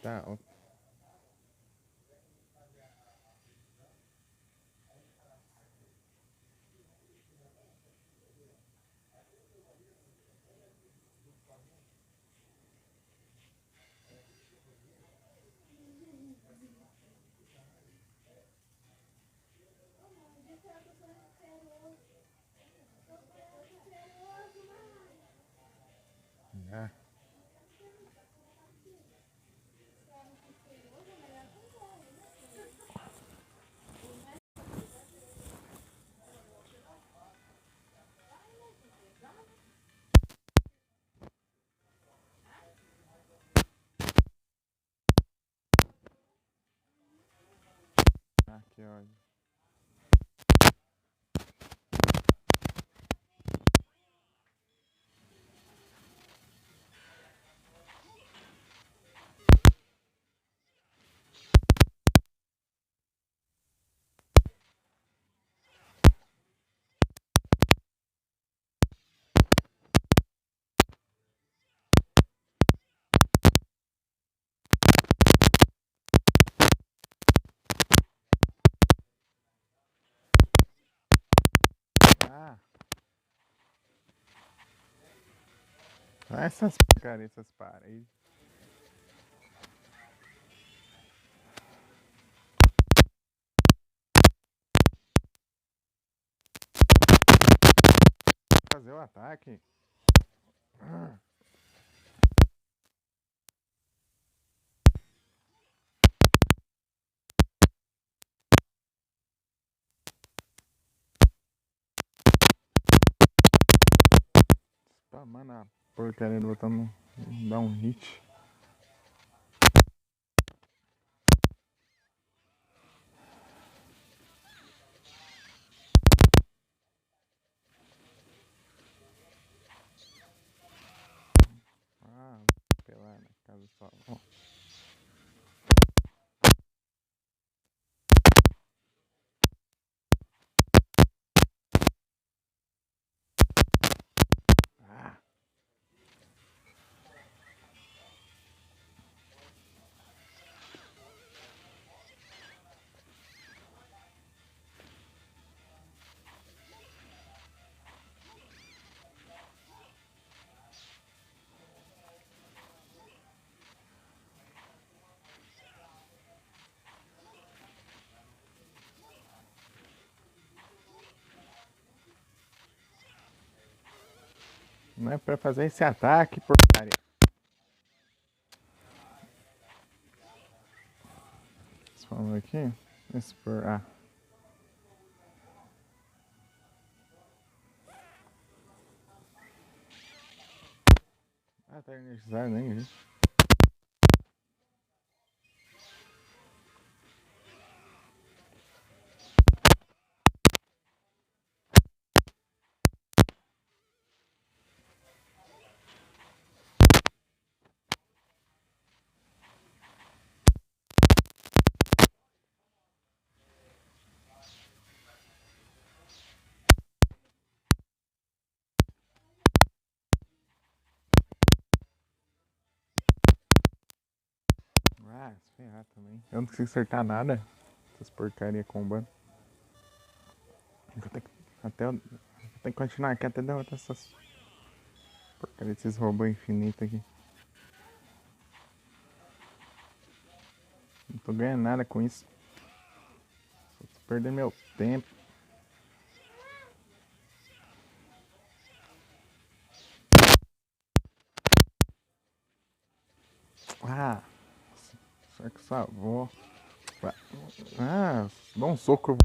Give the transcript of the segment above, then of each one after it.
Tá, ó. Ah, que ódio. Ah, essas porcaria, essas paredes. Fazer o ataque. Ah, spamando a porcaria do botão não dá um hit. Ah, pelar na casa só. Ó. Ah, não é pra fazer esse ataque, porcaria. Vamos aqui. Expor. Ah. Ah, tá energizado, nem vi. Ah, se ferrar também. Eu não consigo acertar nada. Essas porcaria combando. Eu tenho que continuar aqui até derrotar essas porcaria desses robôs infinitos aqui. Não tô ganhando nada com isso. Só tô perdendo meu tempo. Ah, só que só vou. Ah, dá um soco.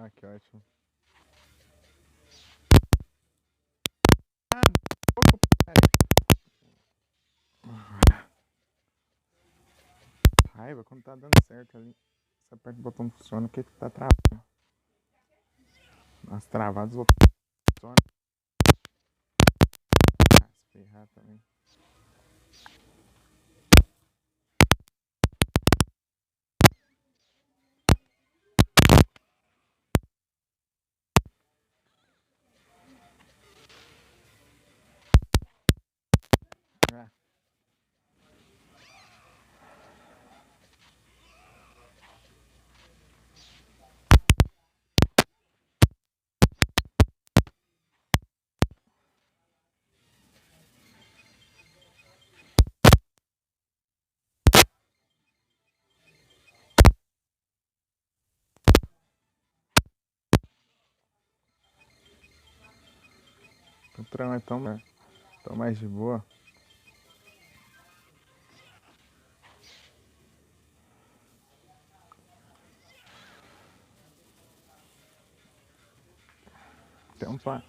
Ah, que ótimo. Raiva quando tá dando certo ali. Você aperta o botão funciona, o que tá travando? As travadas o botão funciona. Ah, se ferrar também. Ah. Patrão, tão mais de boa. Tem um pá.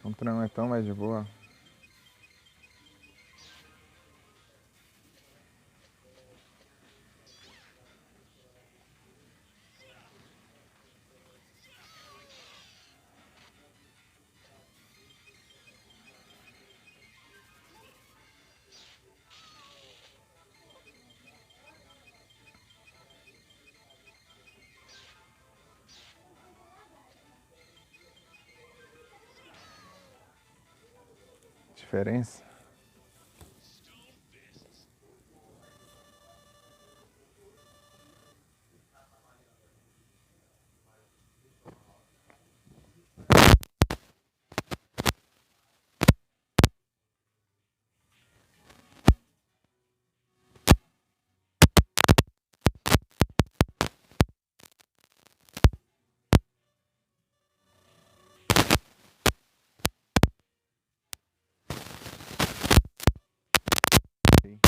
Patrão, é tão mais de boa. Diferença. Sim.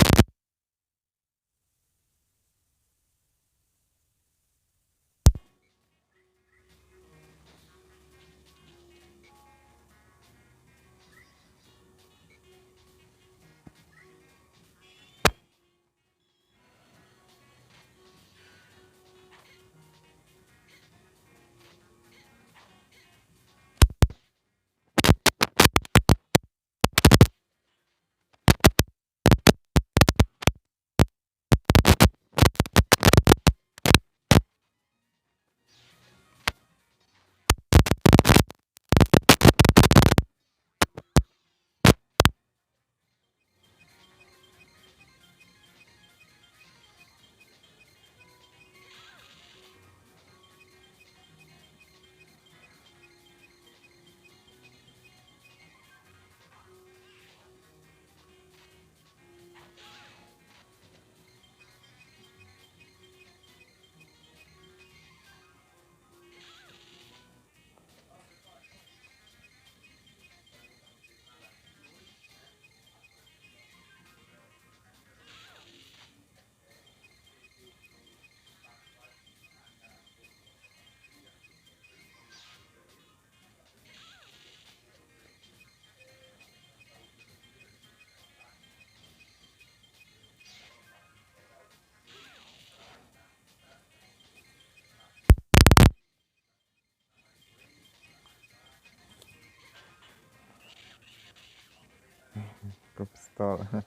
Com a pistola.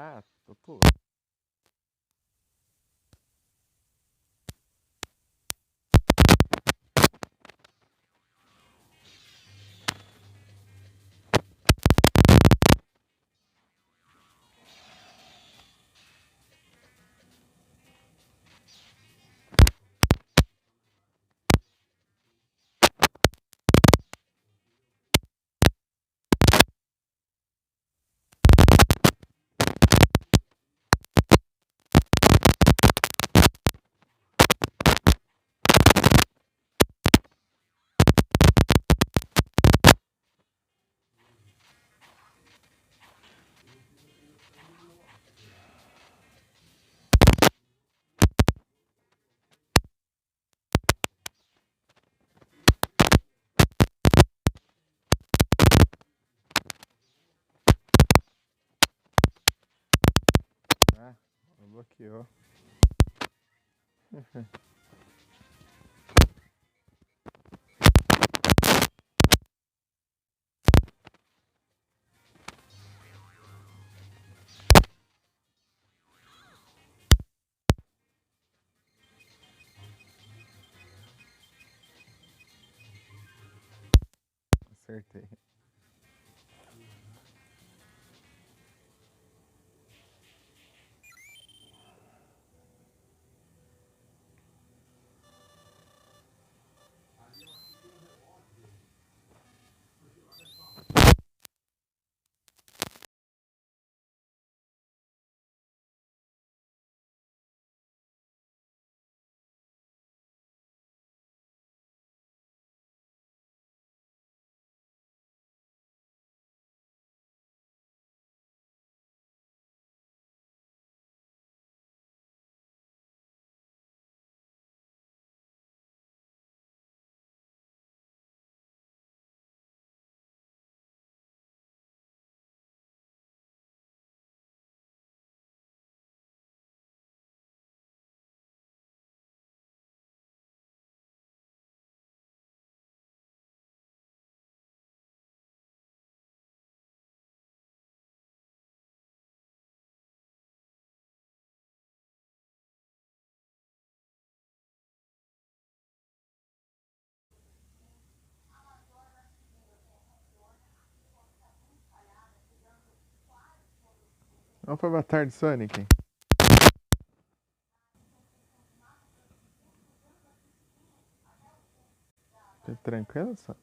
Ah, tô. Ah, bloqueou. Acertei. Opa, boa tarde, Sonic. Tá tranquilo, só?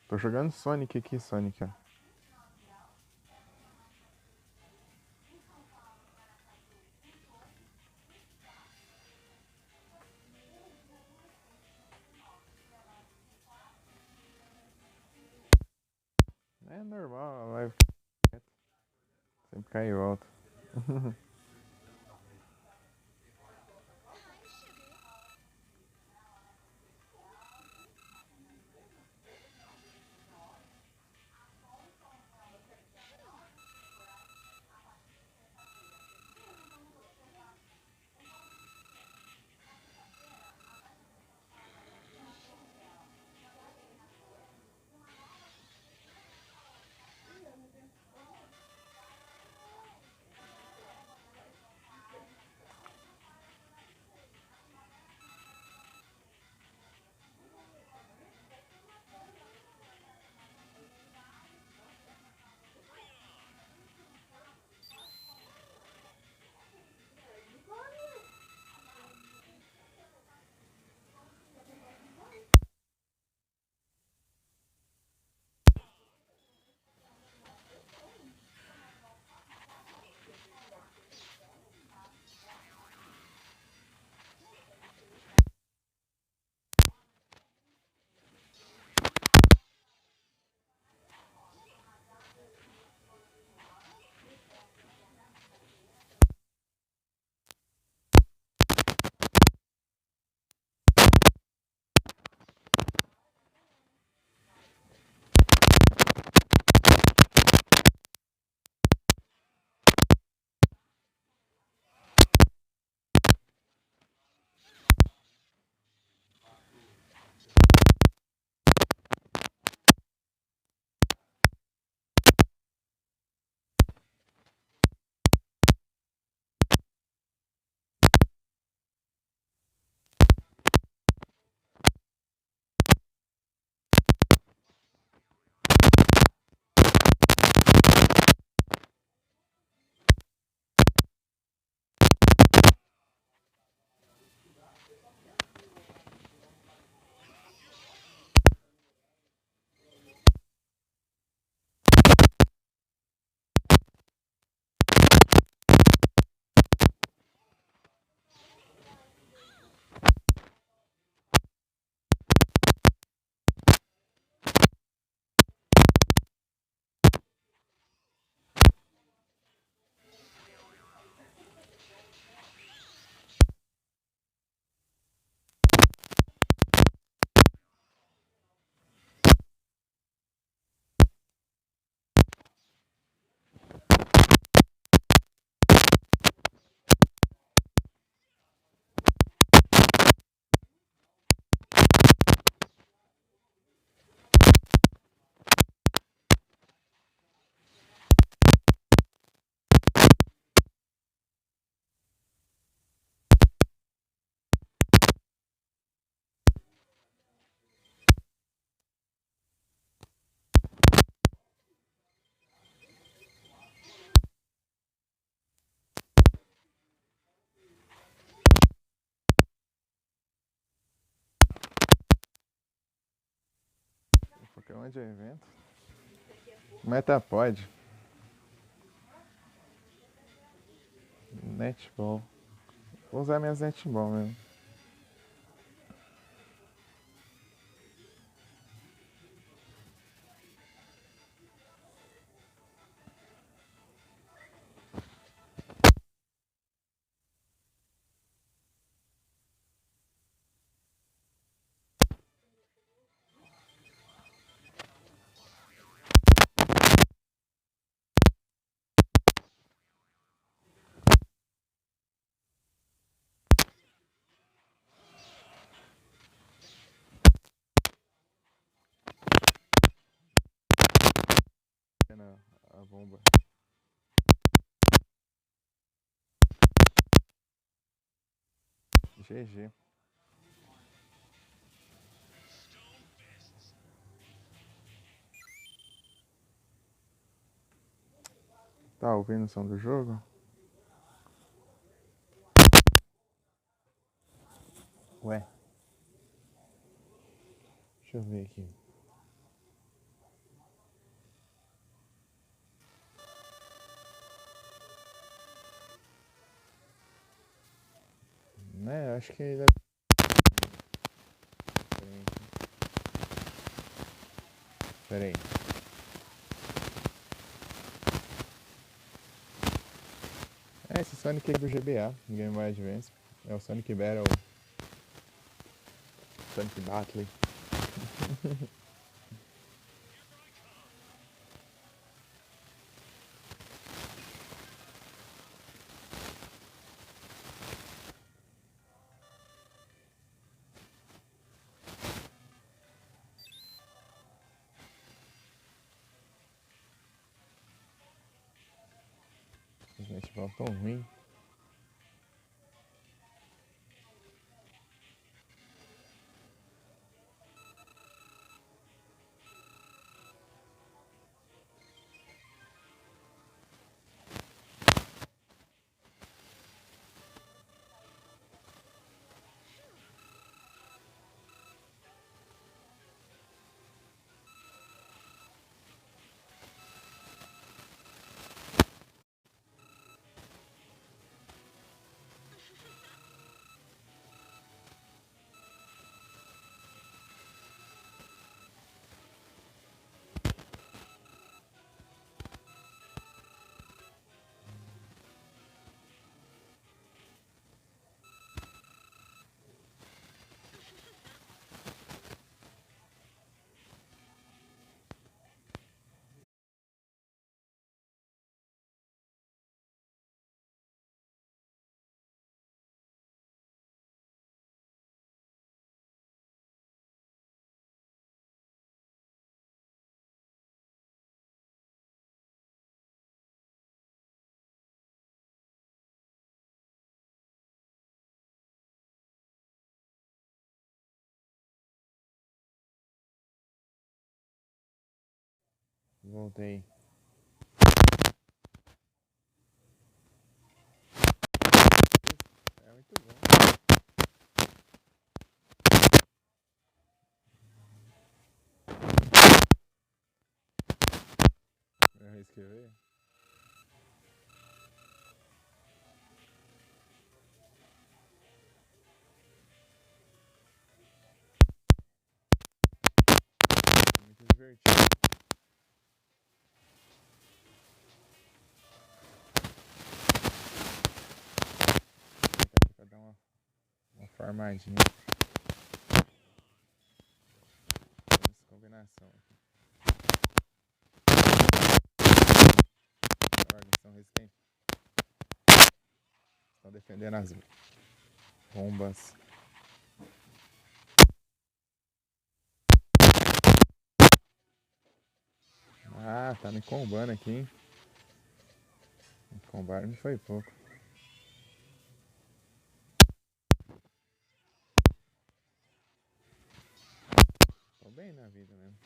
Tô jogando Sonic aqui, Sonic, ó. É normal, a live sempre cai e volta. Pode o evento? Metapod. Netball. Vou usar minhas netball mesmo. A bomba. GG. Tá ouvindo o som do jogo? Ué. Deixa eu ver aqui. Né, acho que deve... Peraí. É esse Sonic do GBA, Game Boy Advance. É o Sonic Battle. Sonic Battle. Os netball tão ruim. Voltei. É muito bom. Eu reescrever? Muito divertido. Pra dar uma formadinha. Essa combinação aqui. Agora eles estão resistentes. Estão defendendo as bombas. Ah, tá me combando aqui, hein? Me combaram não foi pouco. Tô bem na vida mesmo.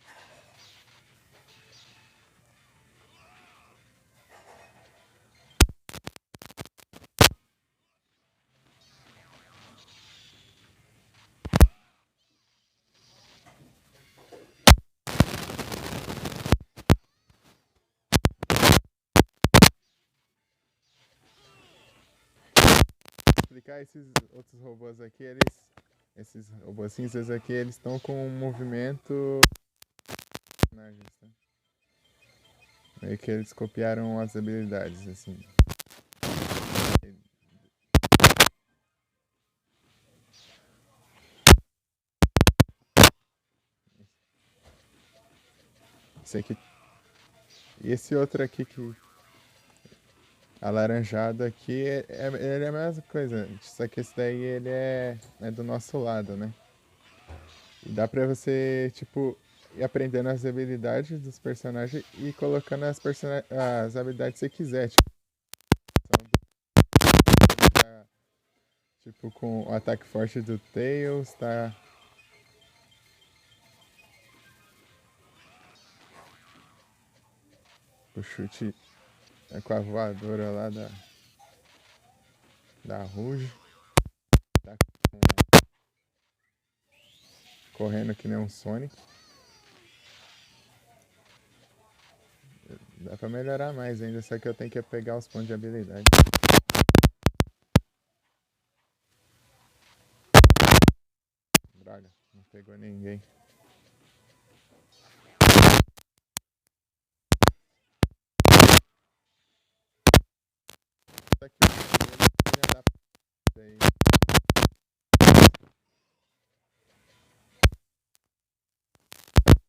explicar, esses outros robôs aqui, esses robôs cinzas aqui, eles estão com um movimento. Meio que eles copiaram as habilidades, assim. Esse aqui. E esse outro aqui que. Alaranjado aqui, ele é a mesma coisa. Só que esse daí ele é do nosso lado, né? E dá pra você, tipo, ir aprendendo as habilidades dos personagens e colocando as habilidades que você quiser. Tá, tipo, com o ataque forte do Tails, tá? O chute com a voadora lá da Rouge. Tá correndo que nem um Sonic. Dá pra melhorar mais ainda, só que eu tenho que pegar os pontos de habilidade. Droga, não pegou ninguém. Só que já dá pra aí.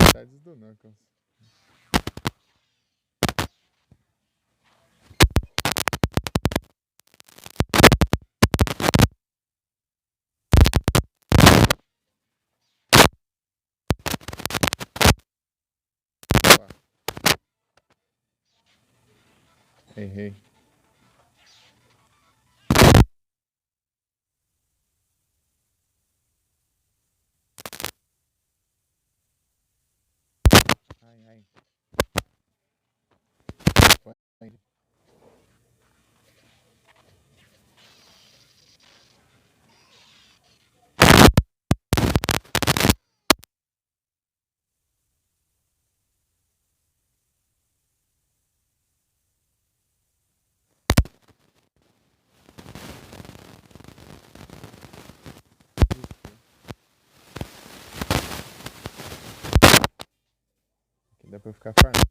Metades do Knuckles. Opa. Errei. Ai, ai. Foi. Aqui dá pra ficar farmando.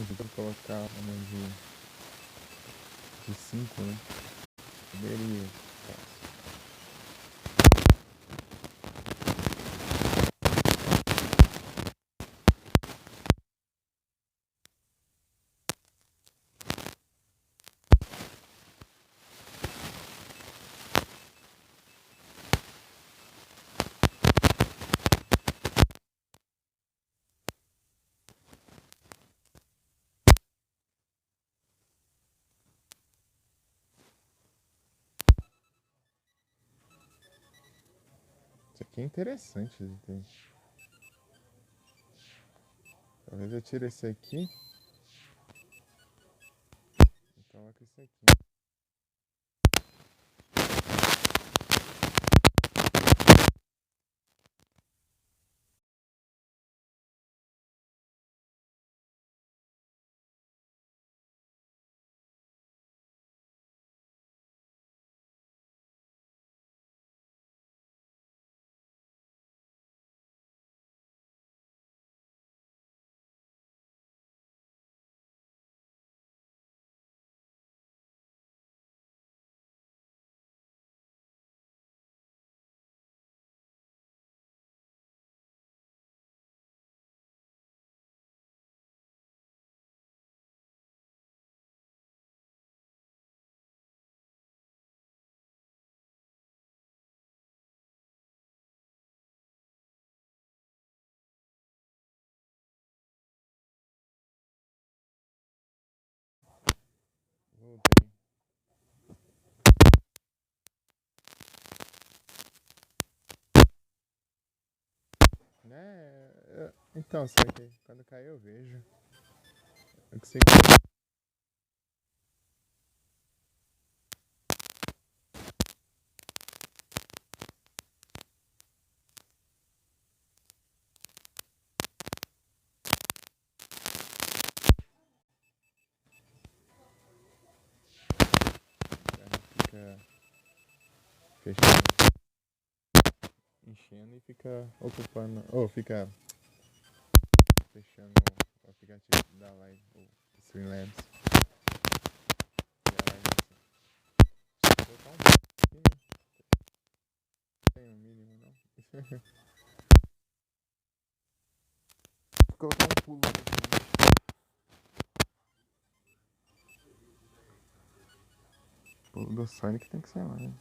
Vou colocar uma de 5, né? Beleza. Isso aqui é interessante. Gente. Talvez eu tire esse aqui e coloque esse aqui. Voltei. Então, só que quando cair eu vejo. Eu consigo. Fica fechando, enchendo e fica ocupando. Ou fica fechando o aplicativo da live, o Streamlabs. E a live assim. Vou colocar um pouquinho. Não tem um mínimo, não. Vou colocar um pulo aqui. O pulo do Sonic tem que ser lá, né?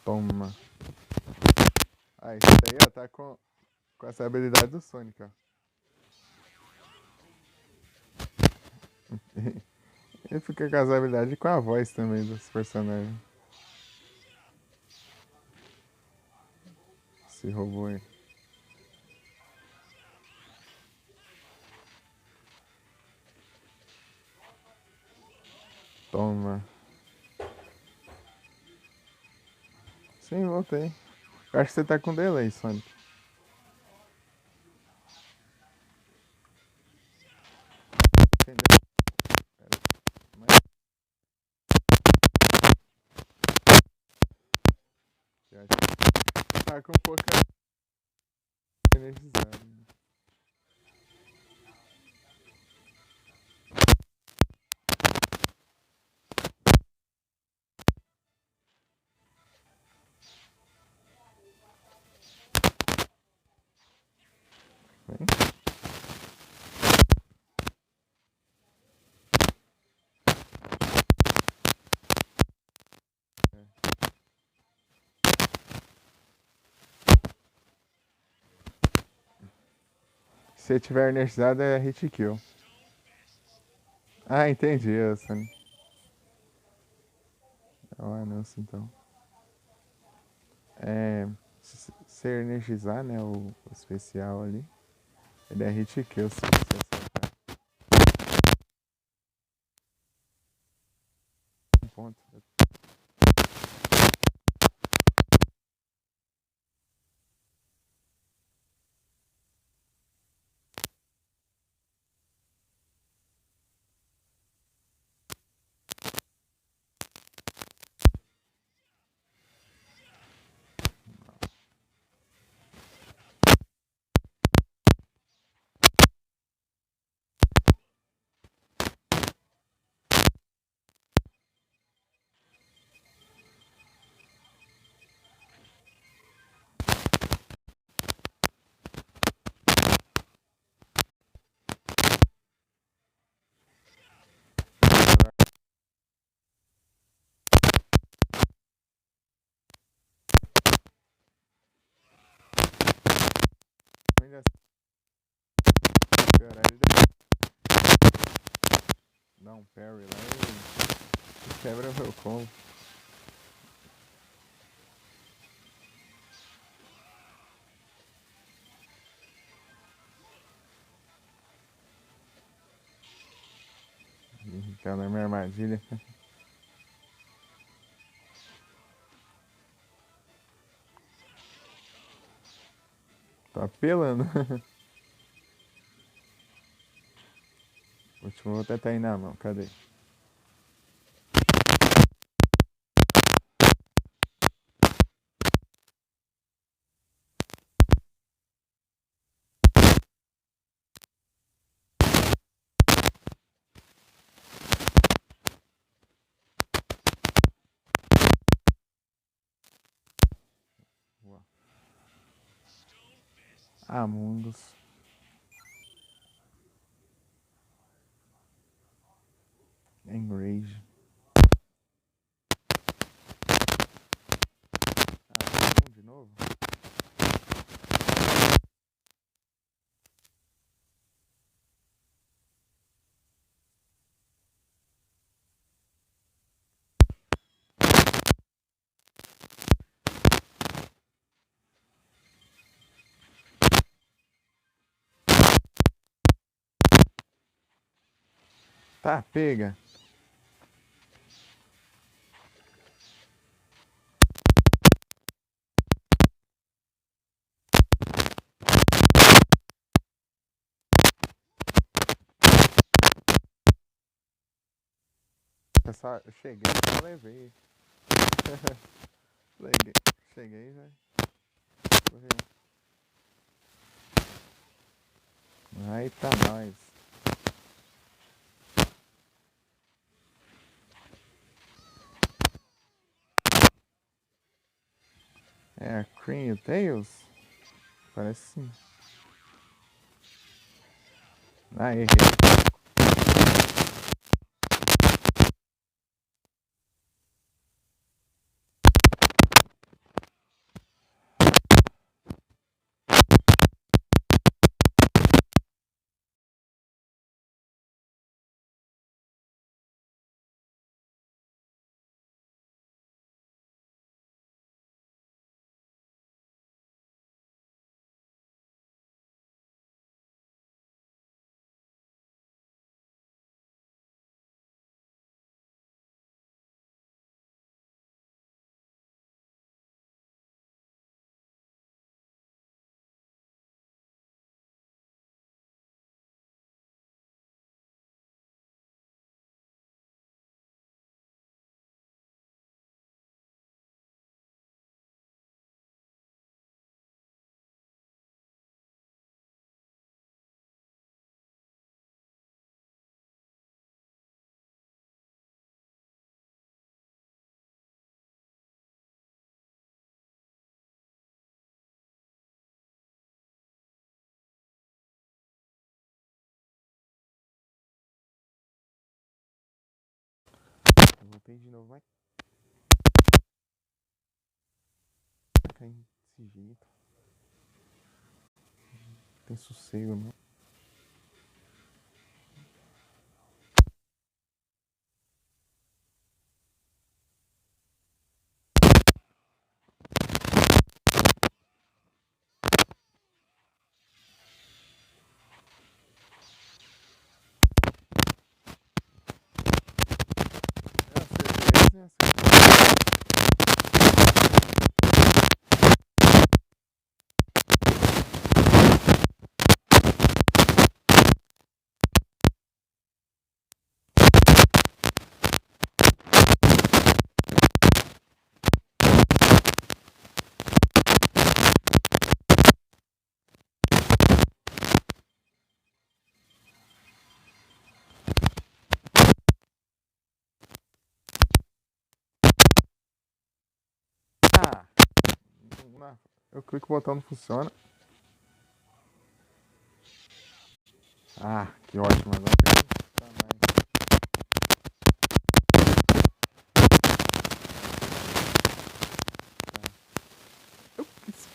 Toma. Ah, esse daí, ó, tá com essa habilidade do Sonic, ó. Ele fica com essa habilidade com a voz também dos personagens. Esse robô aí. Toma. Sim, voltei. Eu acho que você tá com delay, Sonic. Entendeu? Pera. Mas... eu acho que tá com pouca energizado. Vem. Se tiver energizado é hit kill. Ah, entendi, Sonic. É o anúncio então. É, se energizar, né, o especial ali, ele é hit kill se você acertar. Um ponto. Ainda piorar, ele dá um parry lá e quebra meu combo. Tá na minha armadilha. Tá apelando. O último eu vou tentar ir na mão, cadê? Amundos. Enrage. Tá, pega. Eu cheguei, já levei. Cheguei, já. Aí tá nóis. É a Cream Tails? Parece sim. Ah, errei. Eu voltei de novo, vai cair desse jeito. Não tem sossego, não. É a certeza. Ah! Eu clico o botão, não funciona. Ah, que ótimo. Agora tá mais.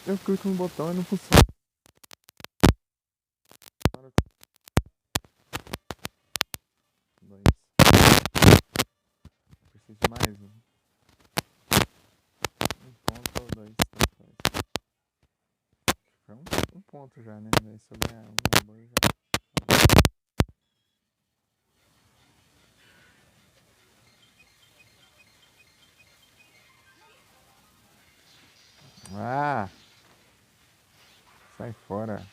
Eu clico no botão e não funciona. Dois. Preciso de mais um. Um ponto ou dois, tanto faz. Foi um ponto já, né? Daí se eu ganhar um boi já. Ah! Sai fora.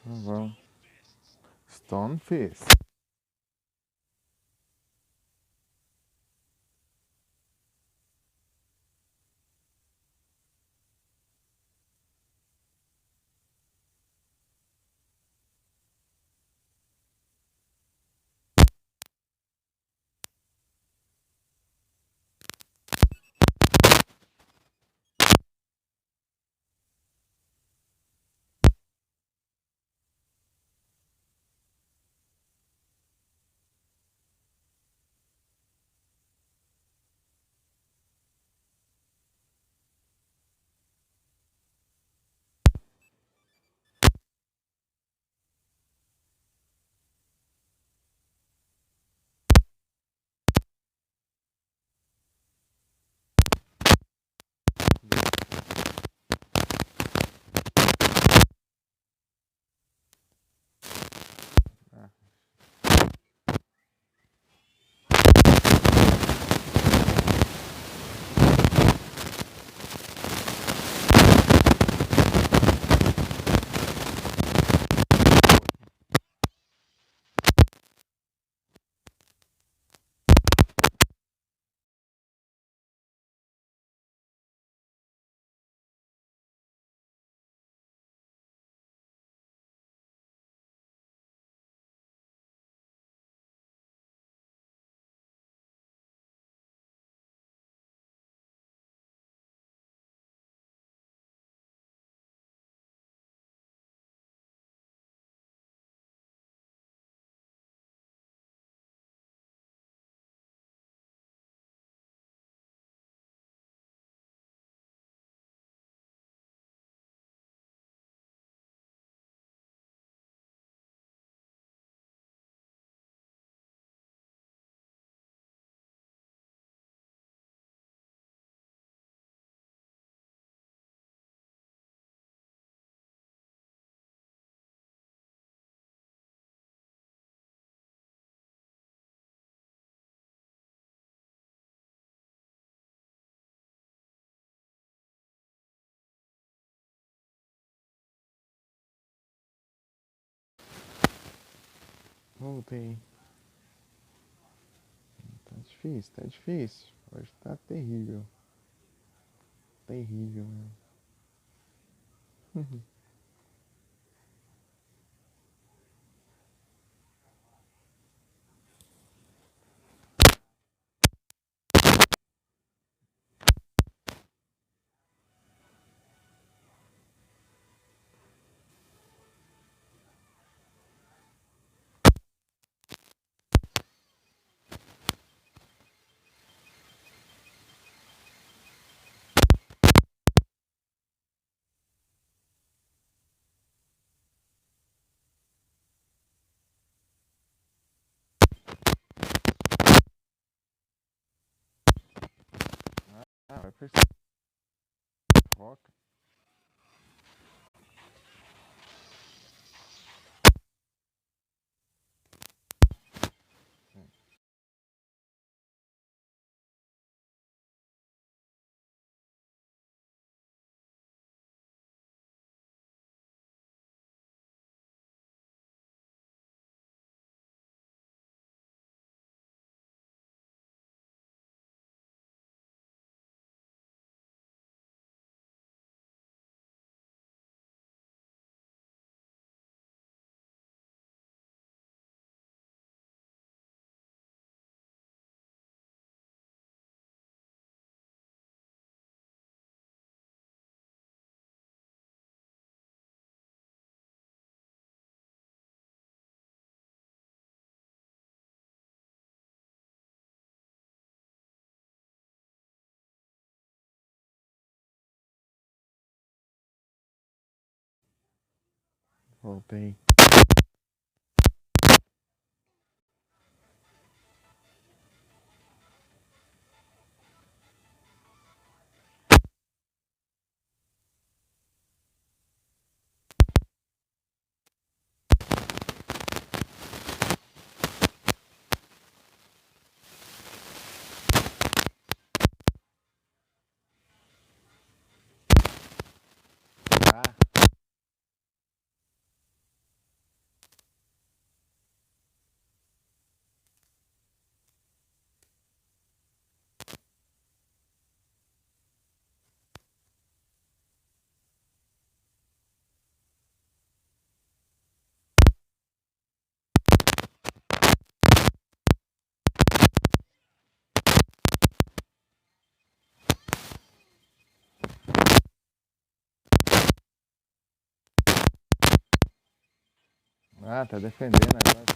Vamos. Stonefish. Ah, voltei. Tá difícil, tá difícil. Hoje tá terrível. Terrível mesmo. Ah, vai perceber. Foca. Voltei. Ah, Ah, tá defendendo agora. Tá.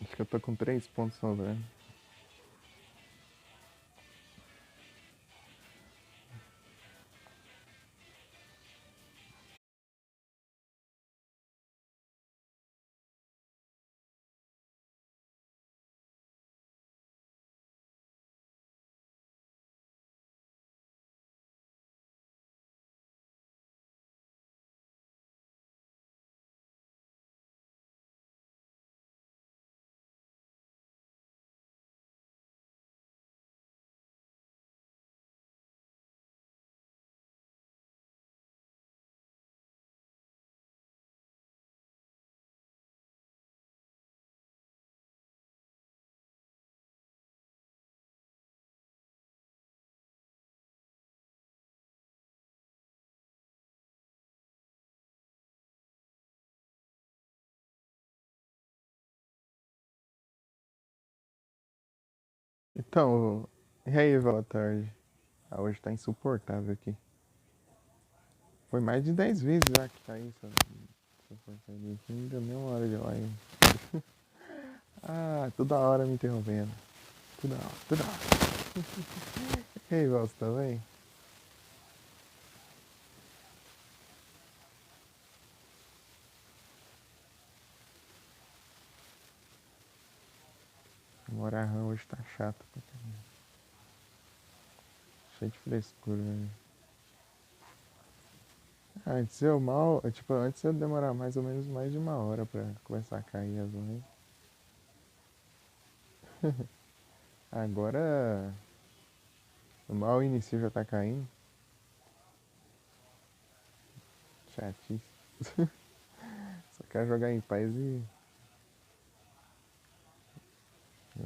Acho que eu tô com 3 pontos sobrando. Então, e aí, boa tarde. Ah, hoje tá insuportável aqui. Foi mais de 10 vezes já que tá isso. Essa porcaria aqui não deu nem uma hora de live. Ah, toda hora me interrompendo. Toda hora, toda hora. E aí, Valso, tá bem? O Morarrão hoje tá chato pra caramba. Cheio de frescura, velho. Antes eu mal, tipo, antes eu demorar mais ou menos mais de uma hora pra começar a cair as lives. Agora, mal o início já tá caindo. Chatice. Só quero jogar em paz e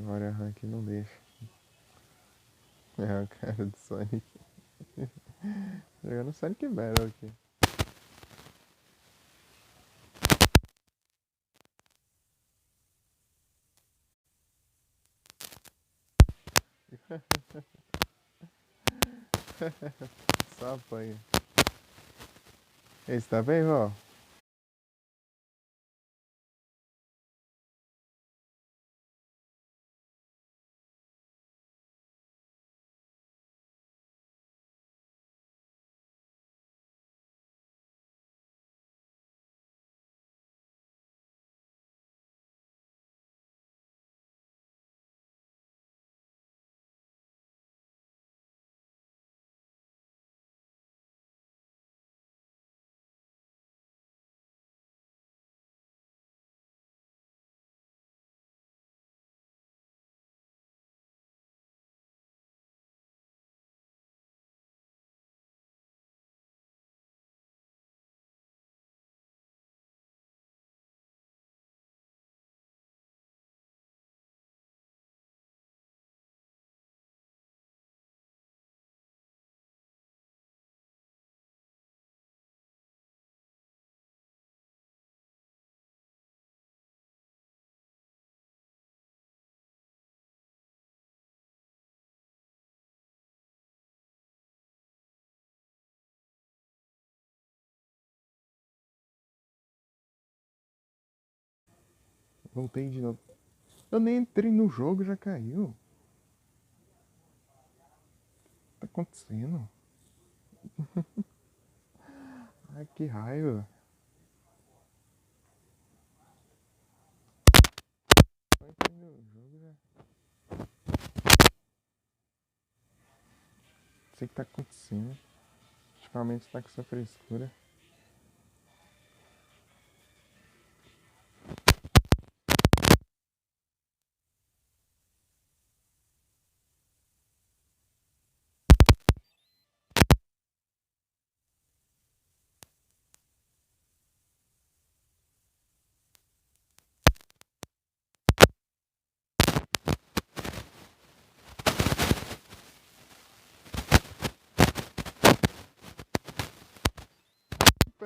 agora a rank não deixa. É o cara do Sonic. Jogando Sonic Battle aqui. Só apanha. Esse tá bem, ó? Voltei de novo. Eu nem entrei no jogo, já caiu. O que tá acontecendo? Ai, que raiva. Só entrei no jogo já. Não sei o que tá acontecendo. Ultimamente tá com essa frescura.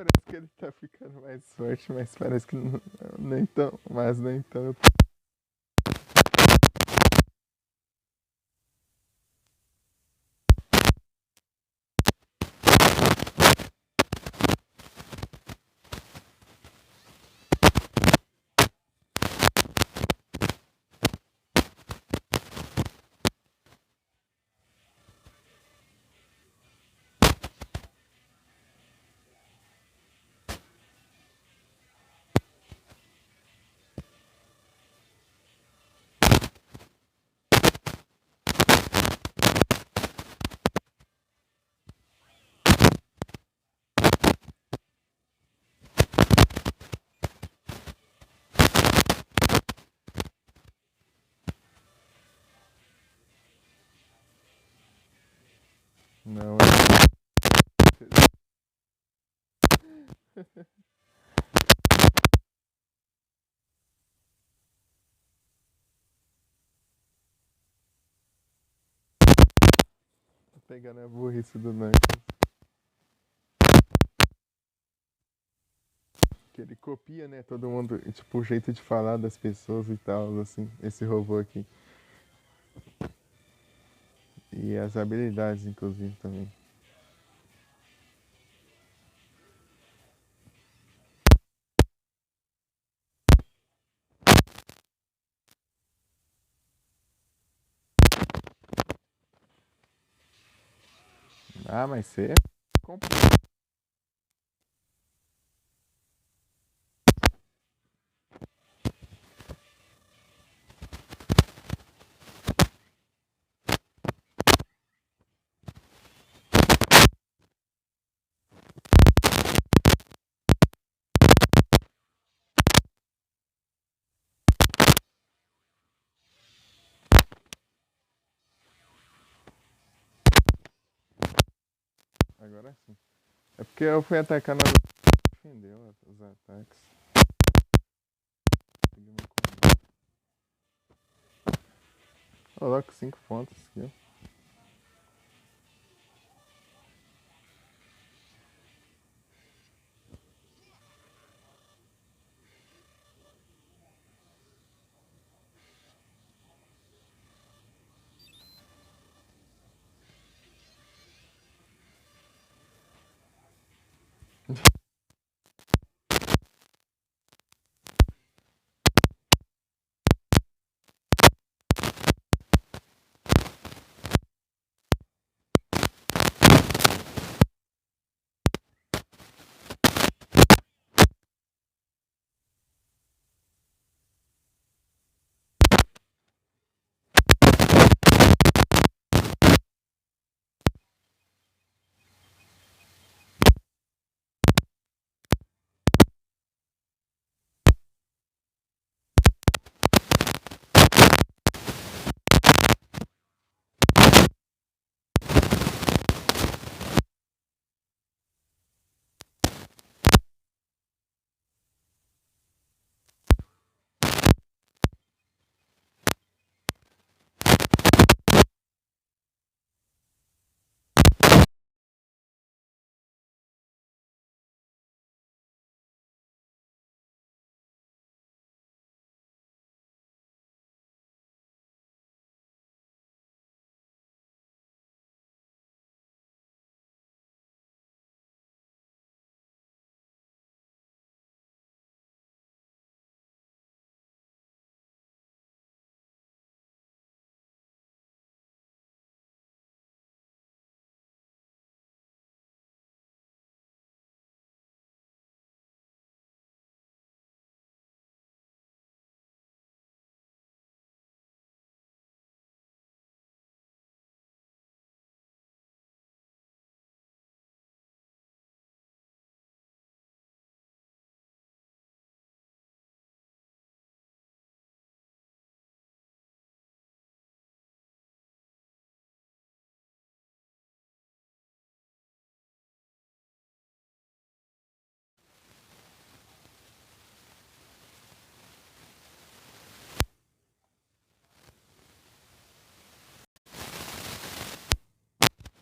parece que ele tá ficando mais forte, mas parece que nem tão. Mas nem tanto. Não, tô pegando a burrice do Knuckles. Que ele copia, né? Todo mundo, tipo, o jeito de falar das pessoas e tal, assim, esse robô aqui. E as habilidades, inclusive, também. Ah, mas você é completo. Agora sim. É porque eu fui atacar na defendeu os ataques. Peguei uma combo. Coloco 5 pontos aqui, ó.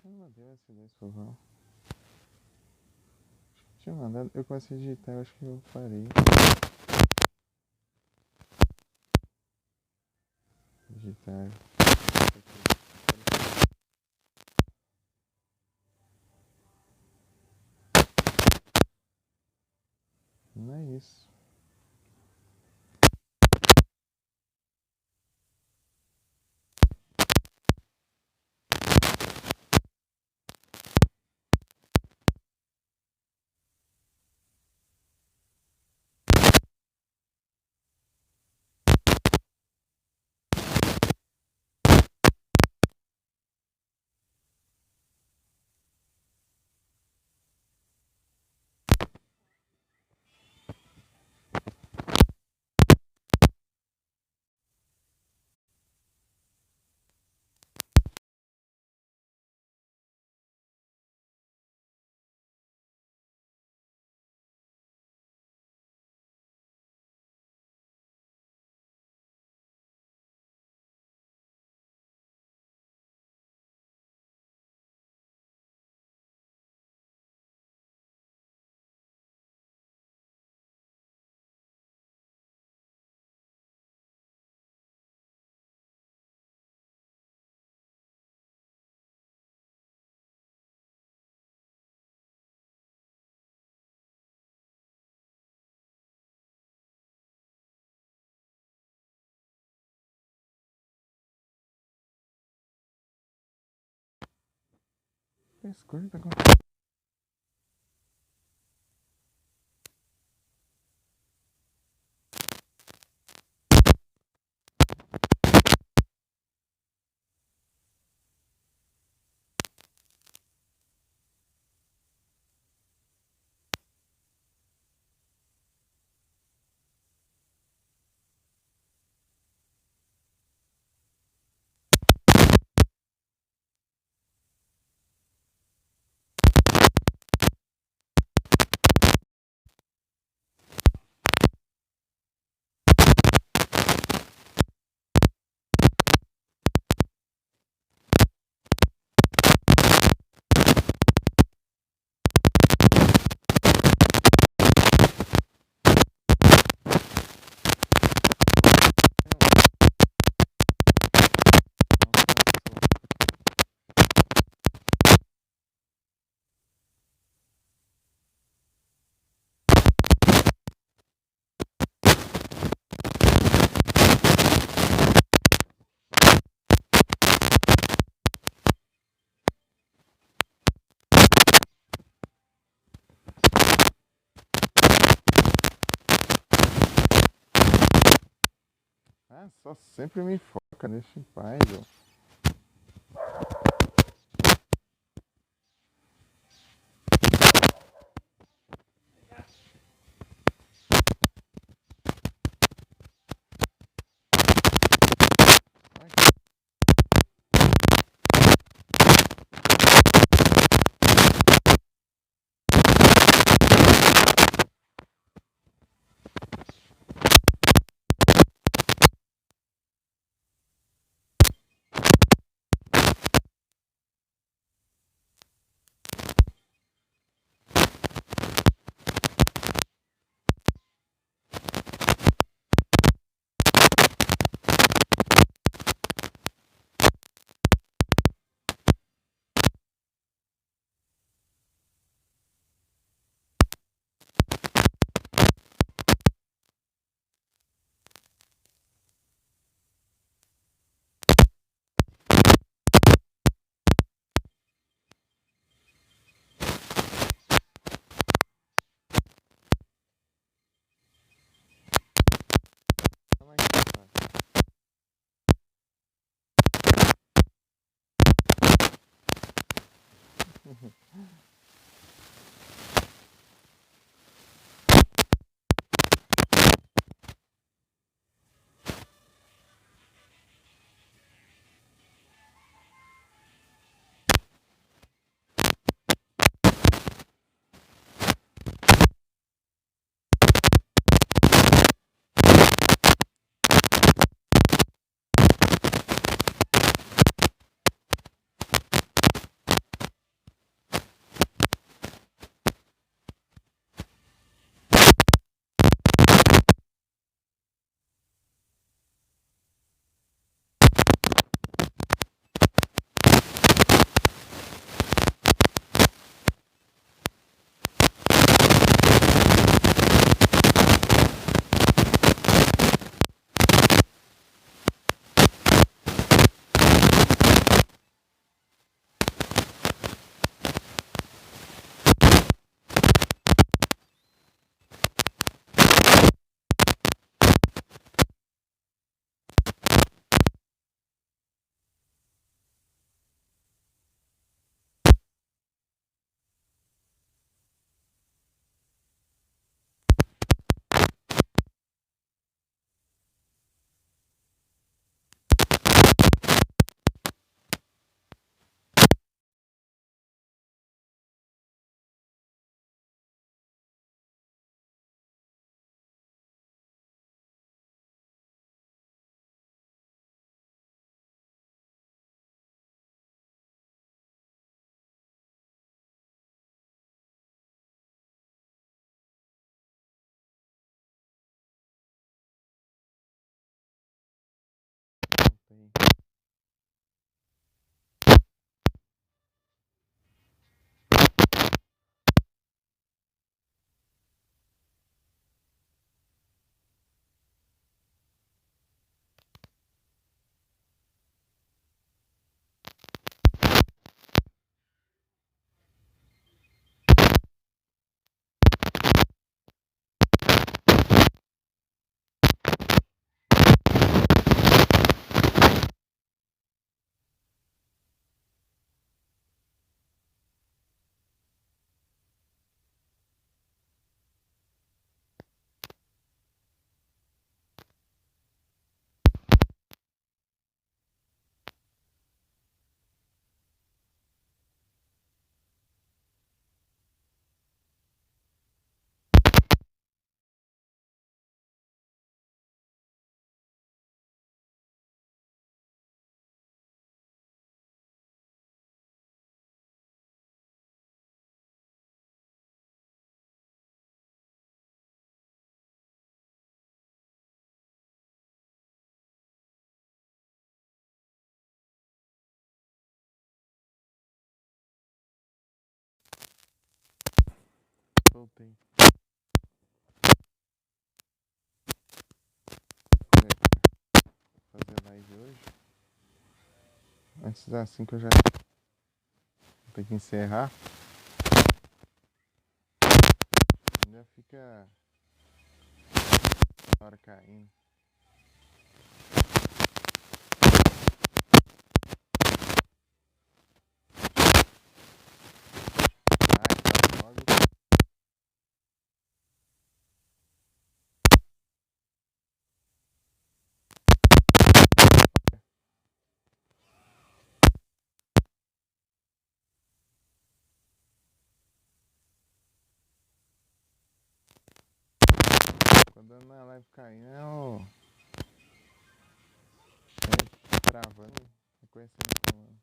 Meu Deus, esse 2 por favor. Tinha mandado, eu comecei a digitar, eu acho que eu parei. Digitar. Não é isso. Escolha tá com... Ah, só sempre me foca, deixa em paz, ó. soltei. Fazer live hoje. Antes das 5 eu já tenho que encerrar. Ainda fica a hora caindo. Ai, logo. Quando a live caindo, travando, reconhecendo como.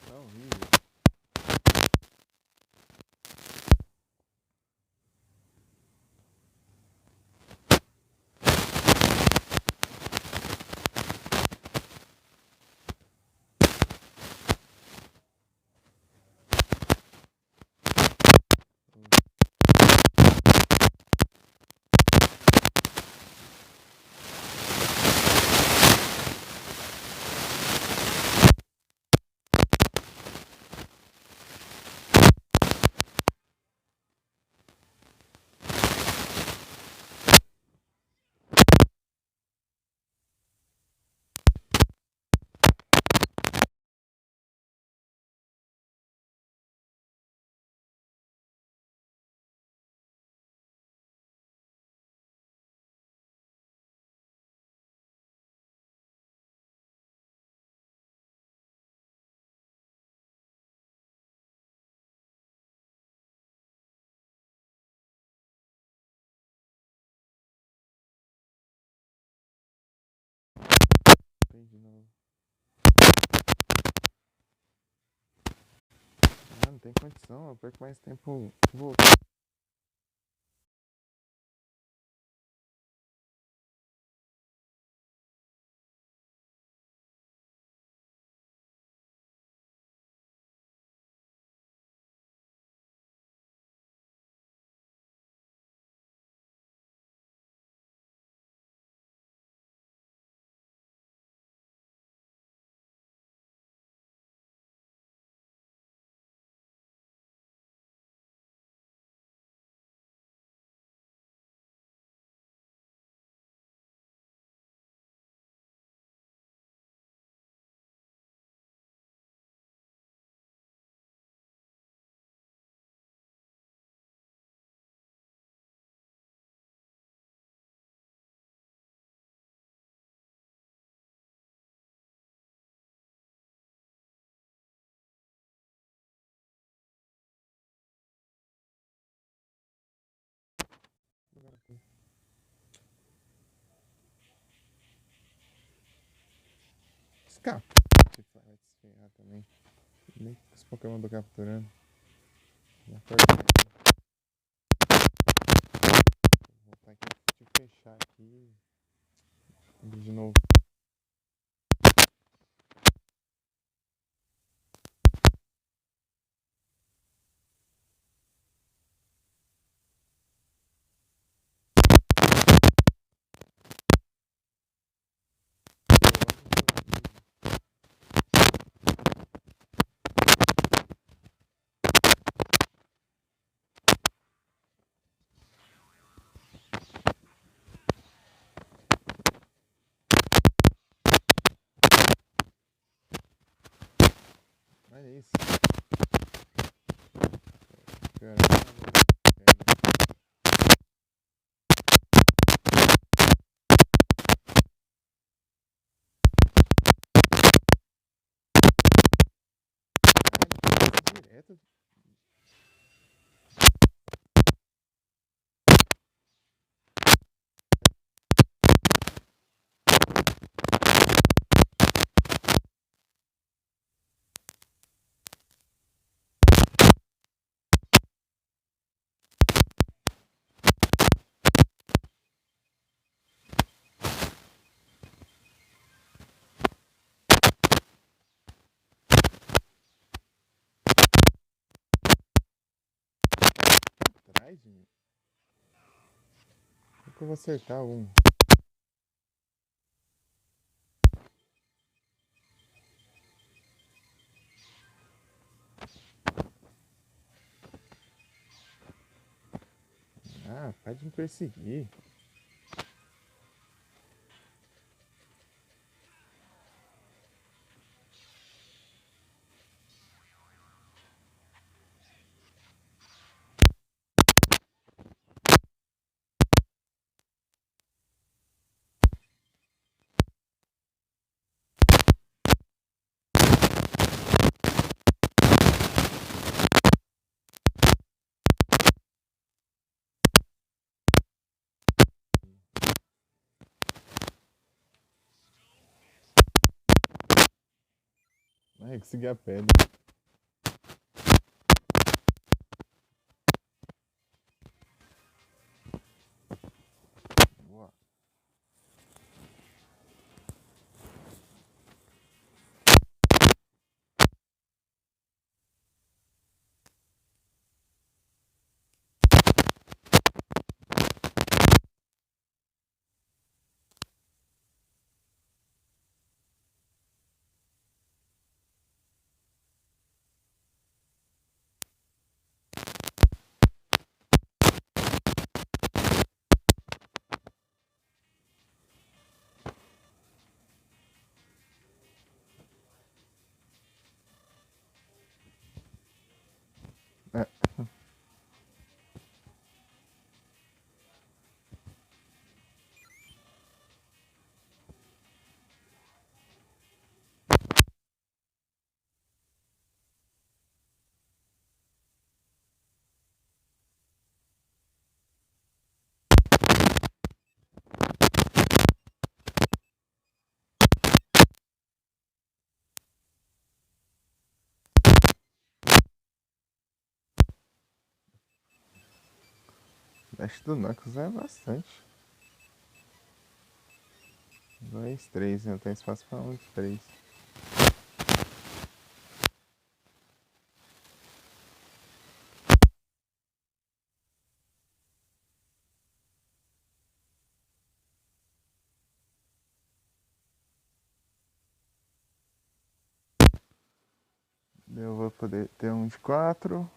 Tá horrível. De novo. Ah, não tem condição, eu perco mais tempo voltando. Escapa. Vai te esfriar também. Nem com os Pokémon do capturando. Já cortei aqui. Vou voltar aqui. Deixa eu fechar aqui. De novo. isso. Caramba. Caralho, direto. Atrás de mim. Como que eu vou acertar um? Ah, pode me perseguir. Ai, consegui a pele. Boa. É, dash do Knuckles é bastante. 2, 3, não tem espaço pra um, 3. Eu vou poder ter um de 4.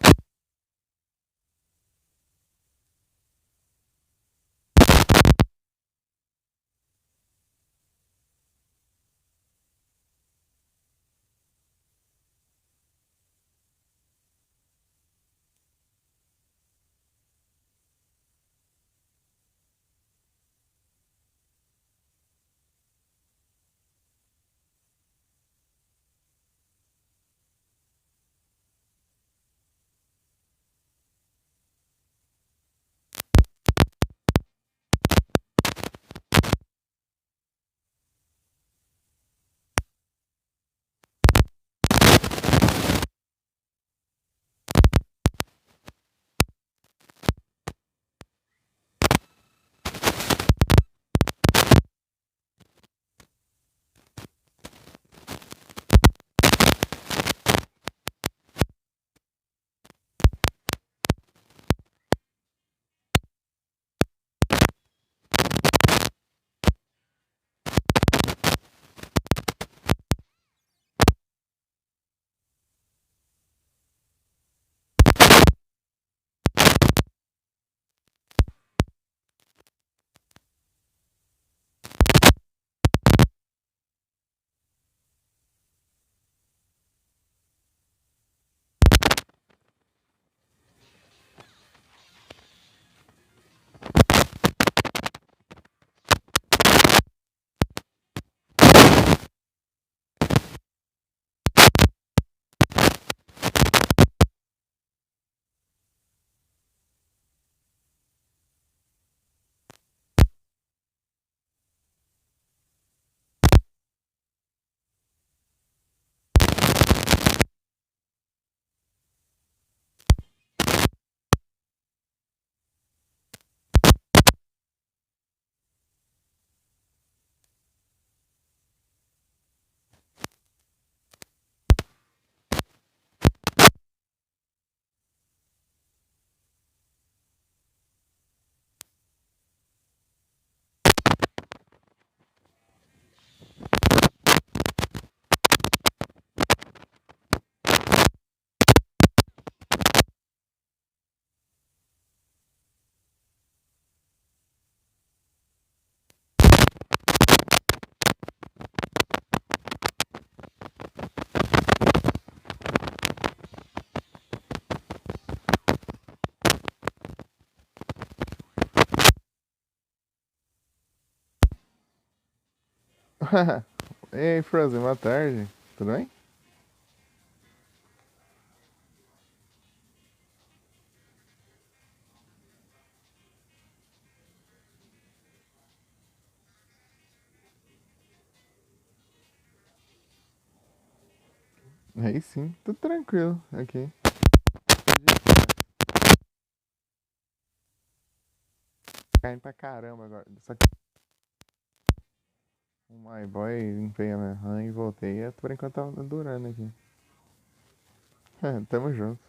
Ei, Frozen, boa tarde. Tudo bem? Aí sim, tudo tranquilo aqui. Caindo pra caramba agora. Só que um My Boy, limpei a minha RAM e voltei. Por enquanto tá durando aqui. Tamo junto.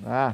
Ah,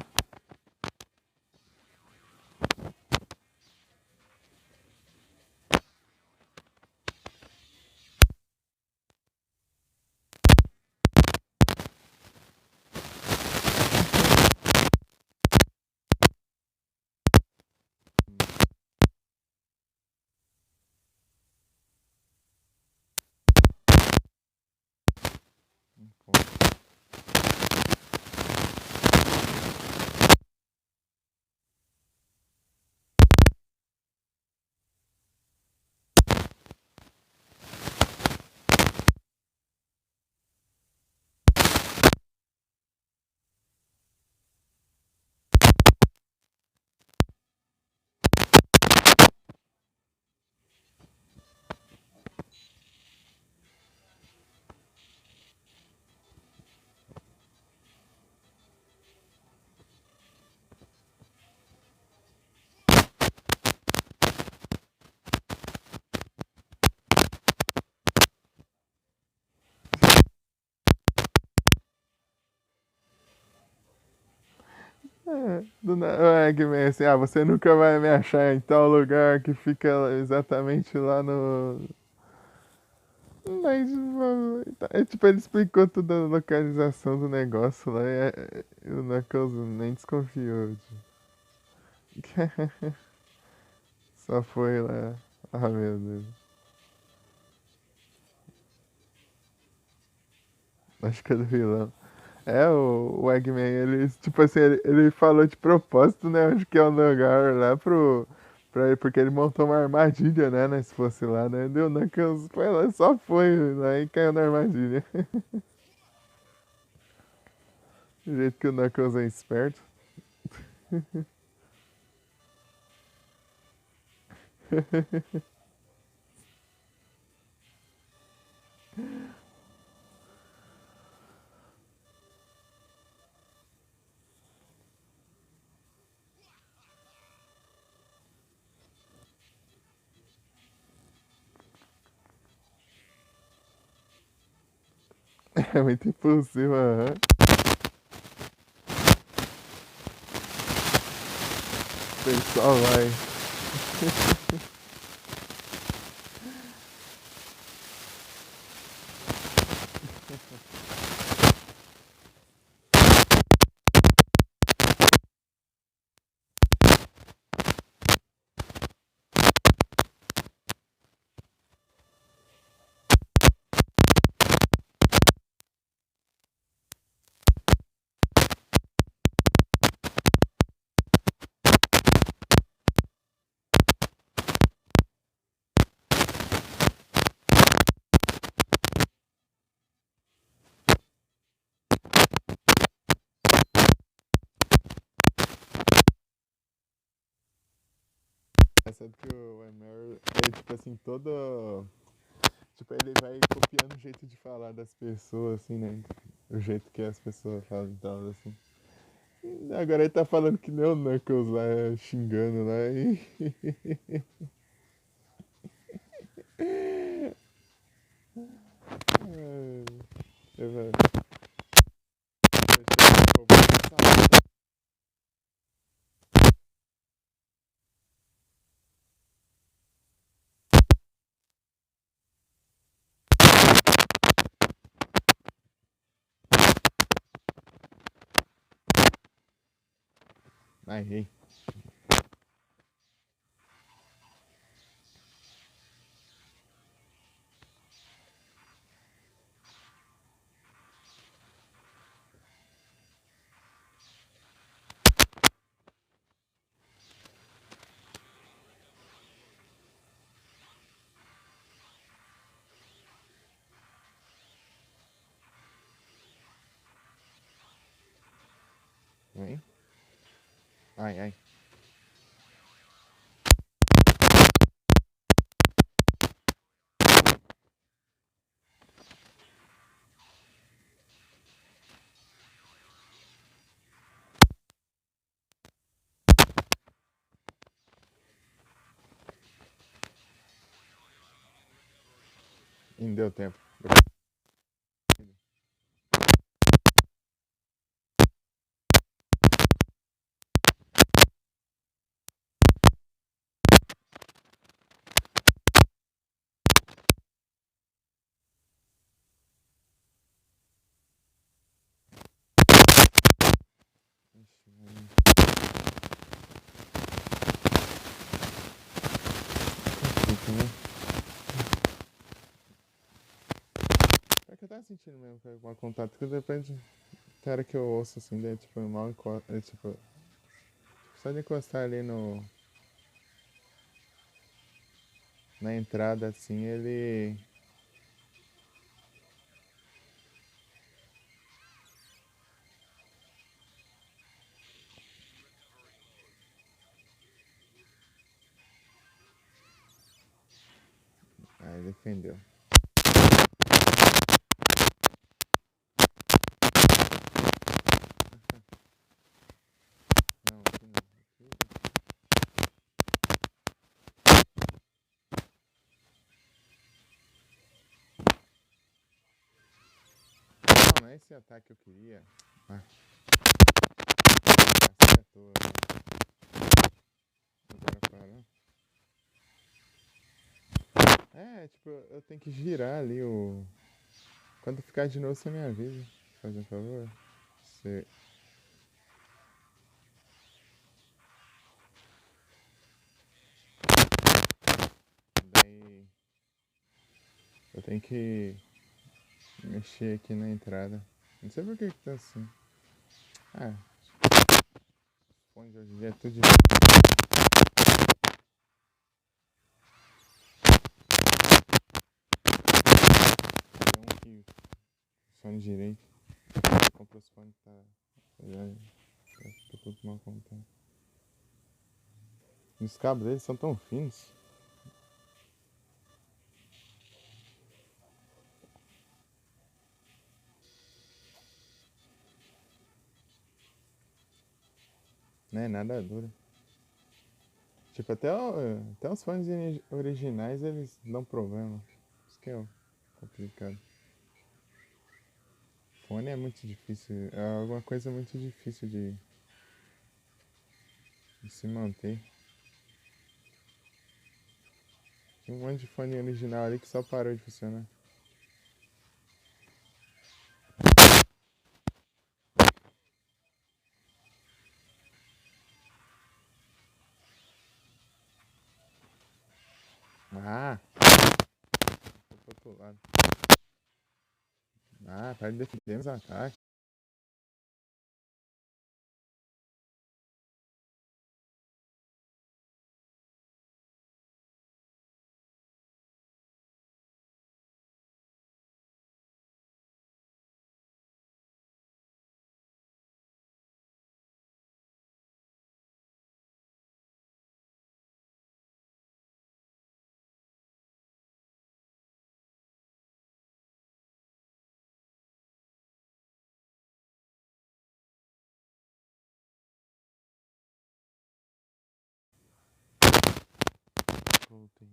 é que vem assim, você nunca vai me achar em tal lugar que fica exatamente lá no. Mas, tipo, ele explicou toda a localização do negócio lá e o Knuckles nem desconfiou. Tipo. Só foi lá. Ah, meu Deus. Acho que é do vilão. É, o Eggman, ele, tipo assim, ele falou de propósito, né? Onde que é o lugar lá pra ele, porque ele montou uma armadilha, né? Se fosse lá, né? Deu Knuckles, foi lá, só foi lá e caiu na armadilha. Do jeito que o Knuckles é esperto. É muito impulsivo, aham. Ele só vai. Sabe que o Emer é tipo assim, todo. Tipo, ele vai copiando o jeito de falar das pessoas, assim, né? O jeito que as pessoas falam e tal, assim. Agora ele tá falando que nem o Knuckles lá, xingando lá. Ai, eu vou- eu vou passar. Ai, errei. Vem. Ai, ai. Não deu tempo. Ixi, fica, né? É que eu tava sentindo mesmo que com contato, que depende. Tem hora que eu ouço assim, daí tipo, mal encosta. Tipo, só de encostar ali no. Na entrada assim, ele. Aí defendeu. Não, aqui não. Não é esse ataque que eu queria. Ah, acertou. Agora parou. É, tipo, eu tenho que girar ali o. Quando ficar de novo, você me avisa. Faz um favor. Você. Daí. Eu tenho que mexer aqui na entrada. Não sei por que tá assim. Ah, onde hoje em dia é tudo difícil. Tem um que funciona direito. Comprou os fones, tá. Tô tudo mal contado. E os cabos deles são tão finos. Né? Nada dura. Tipo, até os fones originais eles dão problema. Isso que é o complicado. Fone é muito difícil. É alguma coisa muito difícil de se manter. Tinha um monte de fone original ali que só parou de funcionar. Ah! Foi pro outro lado. Ah, para de defender os ataques. Voltei.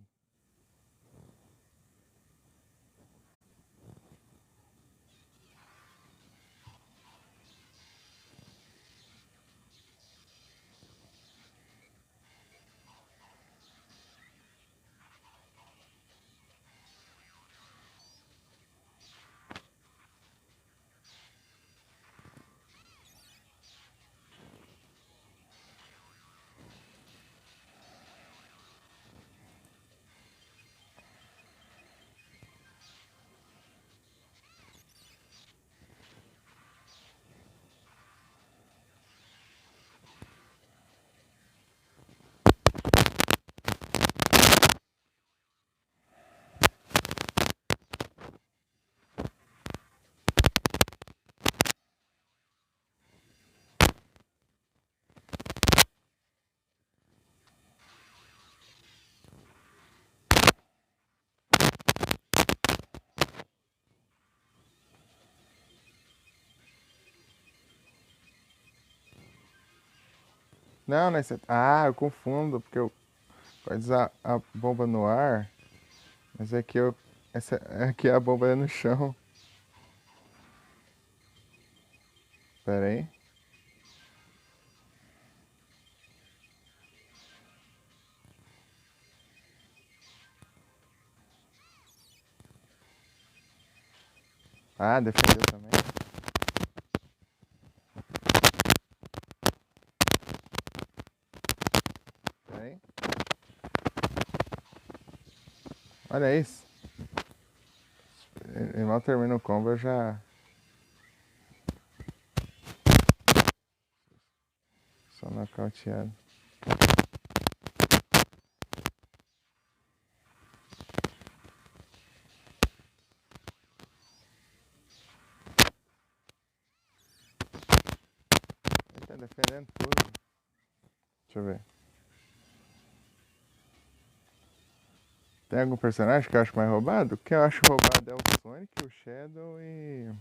Não, né? Ah, eu confundo, porque eu gosto de usar a bomba no ar, mas é que eu. Essa, aqui a bomba é no chão. Pera aí. Ah, defendeu também. Pera aí. Olha isso. Ele mal termina o combo, eu já. Só nocauteado. Ele tá defendendo tudo. Deixa eu ver. Tem algum personagem que eu acho mais roubado? O que eu acho roubado é o Sonic, o Shadow e.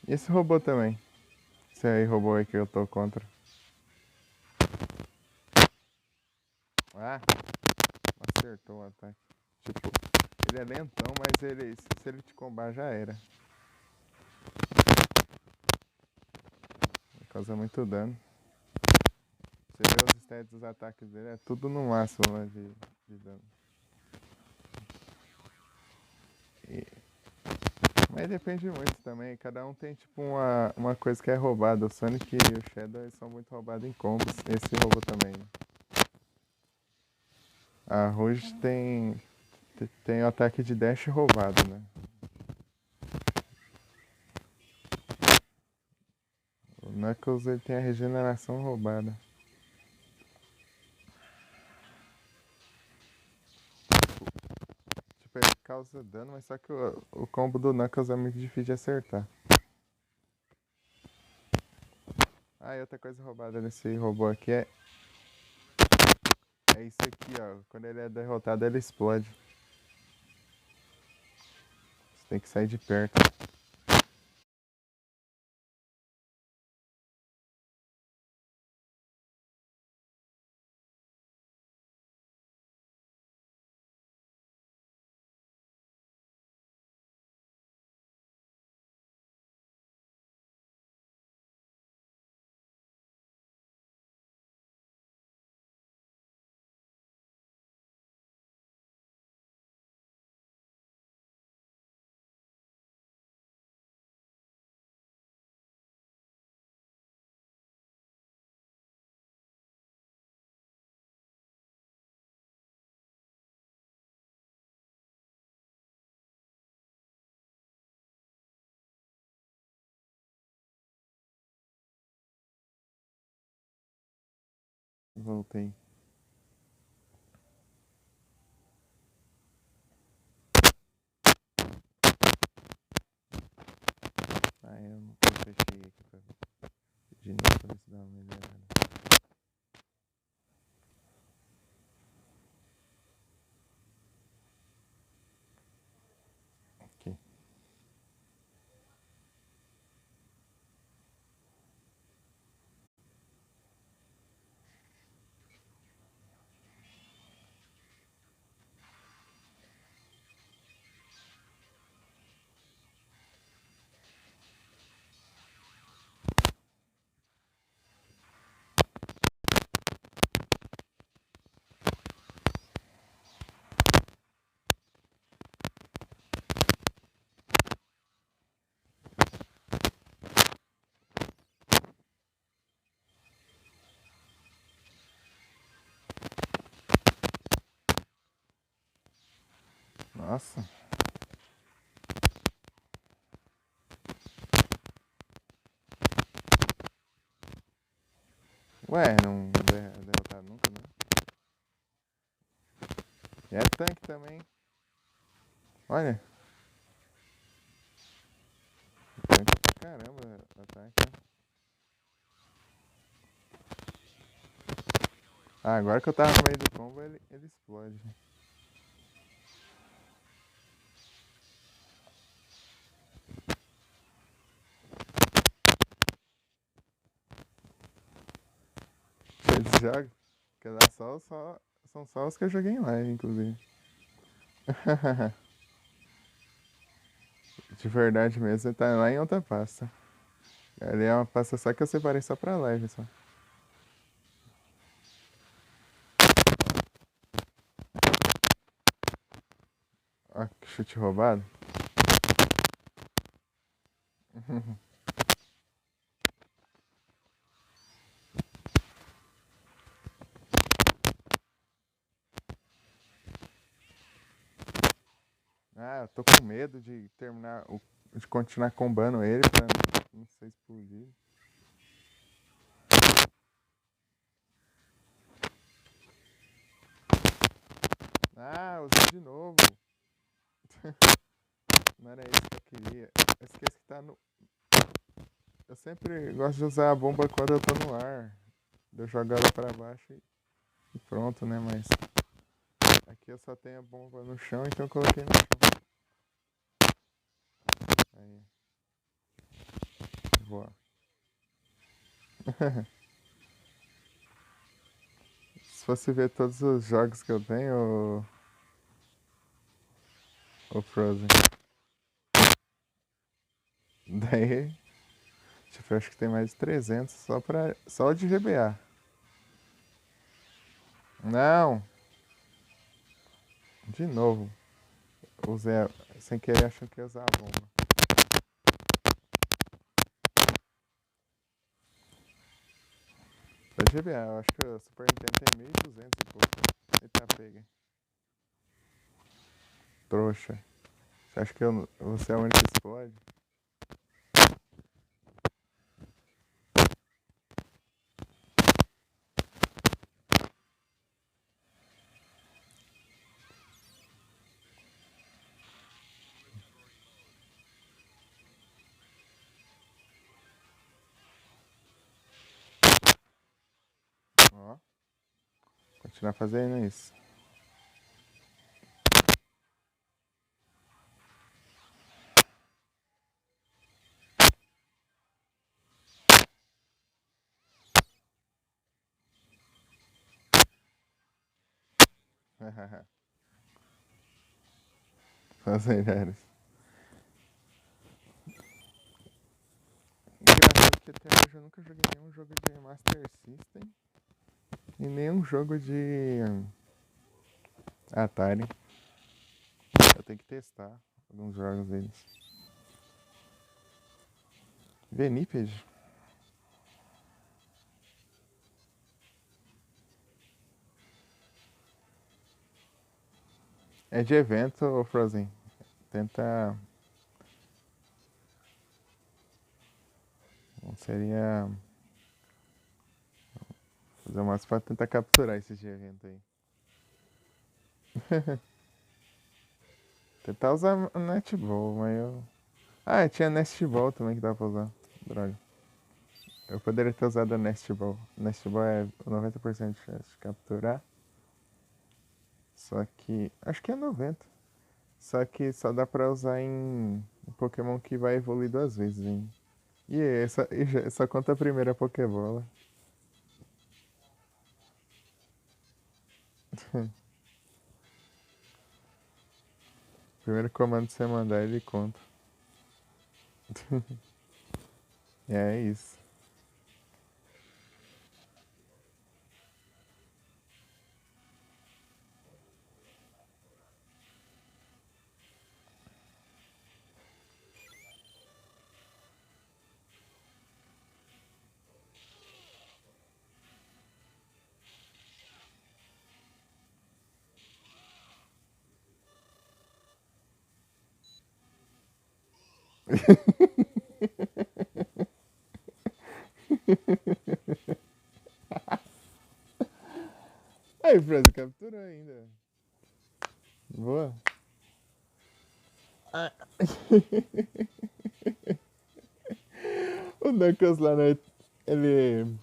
E esse robô também. Esse aí robô aí que eu tô contra. Ah, acertou o ataque. Tipo, ele é lentão, mas ele, se ele te combar já era. Ele causa muito dano. Você vê os stats dos ataques dele, é tudo no máximo lá de dano. E... Mas depende muito também. Cada um tem tipo uma coisa que é roubada. O Sonic e o Shadow eles são muito roubados em combos. Esse roubou também, né? A Rouge tem o ataque de dash roubado, né? O Knuckles ele tem a regeneração roubada. Tipo, ele causa dano, mas só que o combo do Knuckles é muito difícil de acertar. Ah, e outra coisa roubada nesse robô aqui é isso aqui, ó. Quando ele é derrotado, ele explode. Você tem que sair de perto. Voltei. Ah, eu fechei aqui pra de novo pra ver se dá uma melhorada. Aqui. Nossa. Ué, não derrotado nunca, né? E é tanque também. Olha. Tanque pra caramba ataque. Ah, agora que eu tava no meio do combo, ele explode. Eles jogam. Quer dar são só os que eu joguei em live, inclusive. De verdade mesmo, você tá lá em outra pasta. Ali é uma pasta só que eu separei só pra live, só. Ó, que chute roubado. Ah, eu tô com medo de terminar, de continuar combando ele pra não ser explodido. Ah, usei de novo. Não era isso que eu queria. Eu esqueci que tá no... Eu sempre gosto de usar a bomba quando eu tô no ar. Eu jogo ela pra baixo e pronto, né? Mas aqui eu só tenho a bomba no chão, então eu coloquei no chão. Aí. Boa. Se fosse ver todos os jogos que eu tenho, o Frozen. Daí, tipo, eu acho que tem mais de 300 só de GBA. Não! De novo. Usei, sem querer, achando que ia usar a bomba. Foi GBA, eu acho que o Super Nintendo tem 1200 e pouco. Eita, pega. Trouxa. Você acha que você é o único que explode? Ó. Continuar fazendo isso. Fazendo isso. Engraçado que até hoje eu nunca joguei nenhum jogo de Master System e nenhum jogo de Atari. Eu tenho que testar alguns jogos deles. Veniped? É de evento, ô Frozen. Tenta. Não seria. Fazer umas pra tentar capturar esses de evento aí. Tentar usar Netball, mas eu. Ah, tinha Nestball também que dá pra usar. Droga. Eu poderia ter usado a Nestball. Nestball é 90% de chance de capturar. Só que. Acho que é 90. Só que só dá pra usar em um Pokémon que vai evoluir 2 vezes, hein? E essa conta a primeira Pokébola. Primeiro comando que você mandar, ele conta. É isso. Aí, Franz, capturou ainda. Boa. Ah. O Knuckles lá, né? Ele.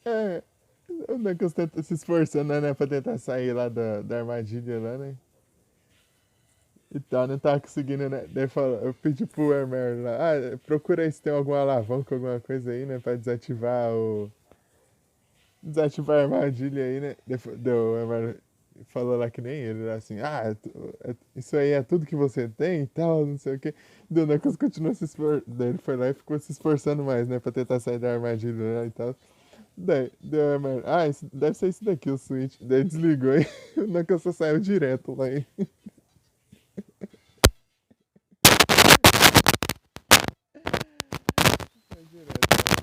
É. O Knuckles tenta se esforçando, né? Pra tentar sair lá da armadilha lá, né? E tal, não tava conseguindo, né? Daí eu pedi pro Hermer lá, procura aí se tem alguma alavanca, alguma coisa aí, né? Pra desativar o. Desativar a armadilha aí, né? Deu, o Hermer falou lá que nem ele, lá assim, isso aí é tudo que você tem e tal, não sei o quê. Deu, Knuckles continua se esforçando. Daí ele foi lá e ficou se esforçando mais, né? Pra tentar sair da armadilha lá e tal. Daí, deu, Hermer, isso, deve ser isso daqui, o switch. Daí desligou e o Knuckles só saiu direto lá. Saiu direto lá.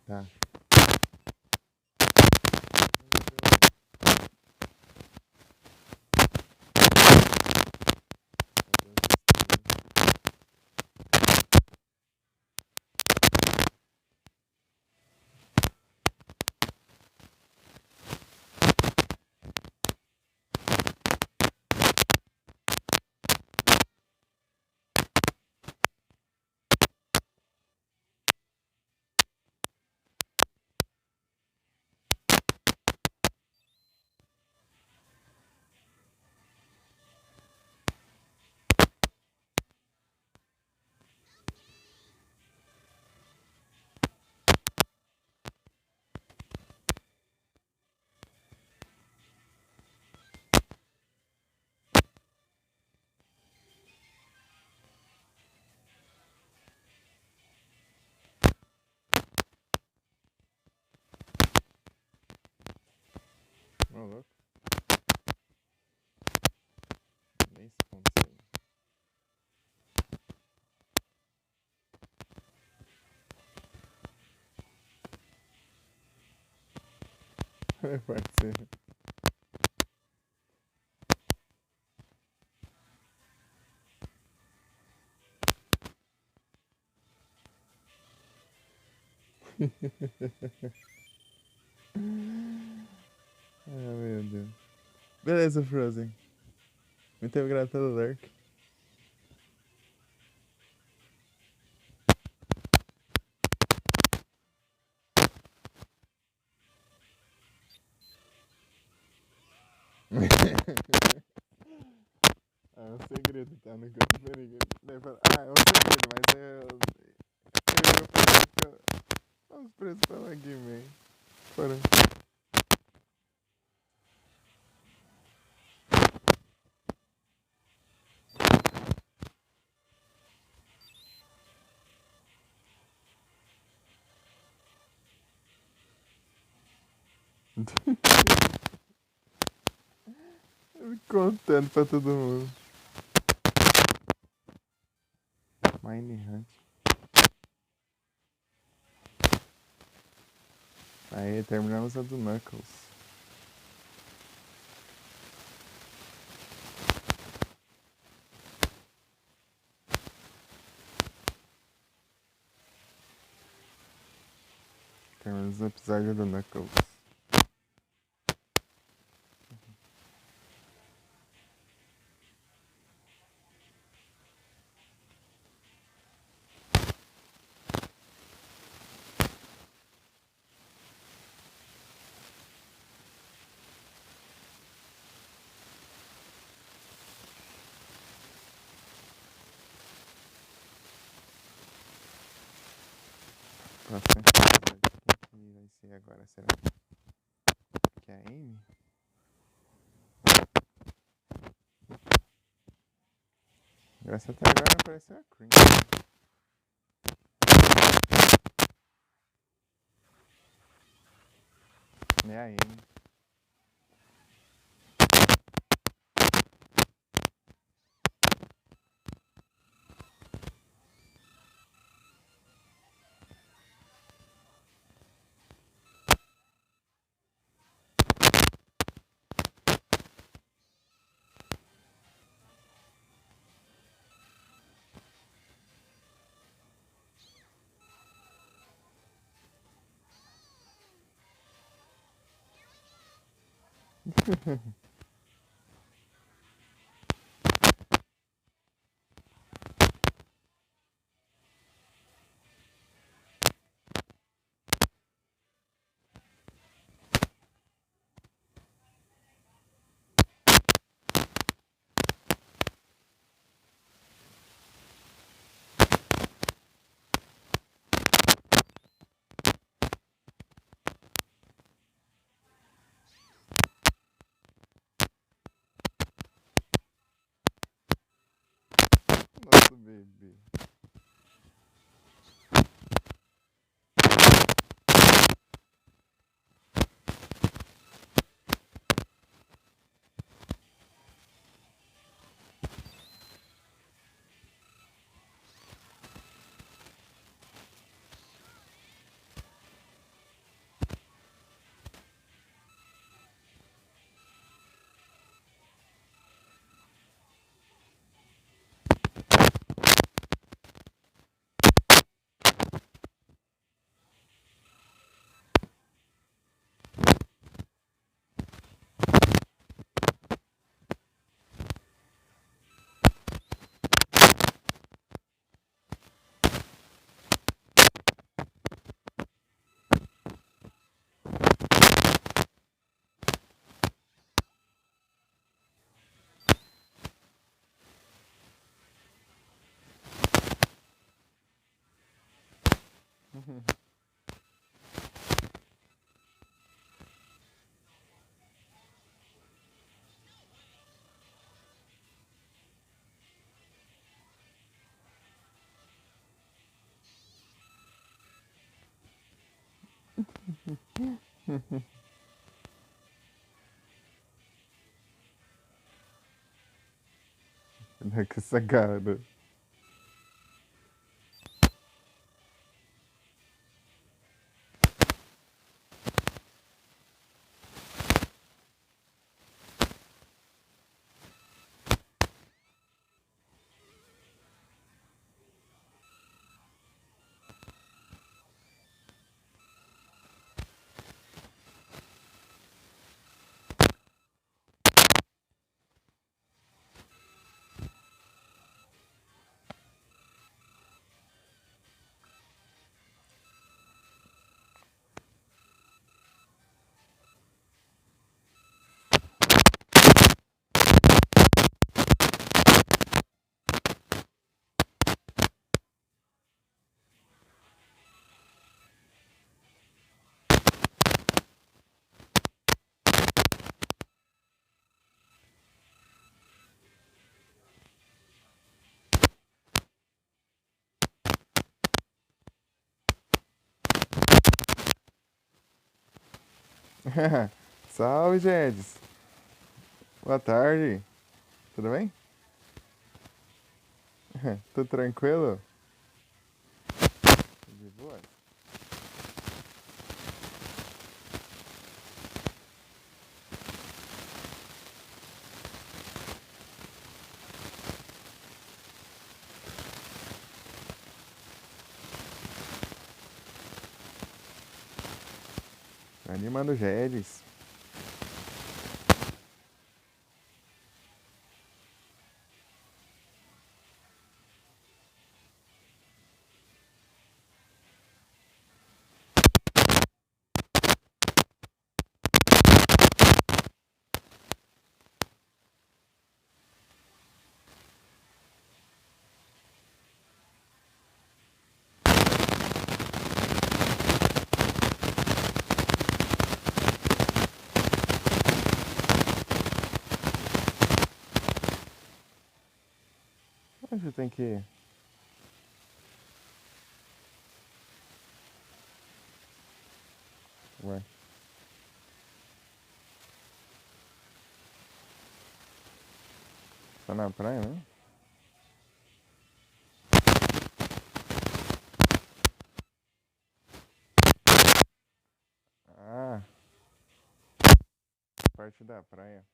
Tá. Ô, louco. Nem se consegue. Pode ser. Meu Deus. Beleza, Frozen. Muito obrigado pelo lurk. É um segredo, tá? Não conta pra ninguém. É um segredo, mas eu falei que os preços pela Guimê. Foram. Contando pra todo mundo. Mine Hunt. Aí, terminamos a do Knuckles. Terminamos o episódio do Knuckles. Próximo episódio, quem que vai ser agora? Será que é a Amy? Graças até agora não apareceu a Cream. É a Amy. Nosso bebê. Com essa cara. Salve, Jedes. Boa tarde. Tudo bem? Tudo tranquilo? De boa? Animando o Jedes. você tem que ir? Ué. Tá na praia, né? Ah, parte da praia.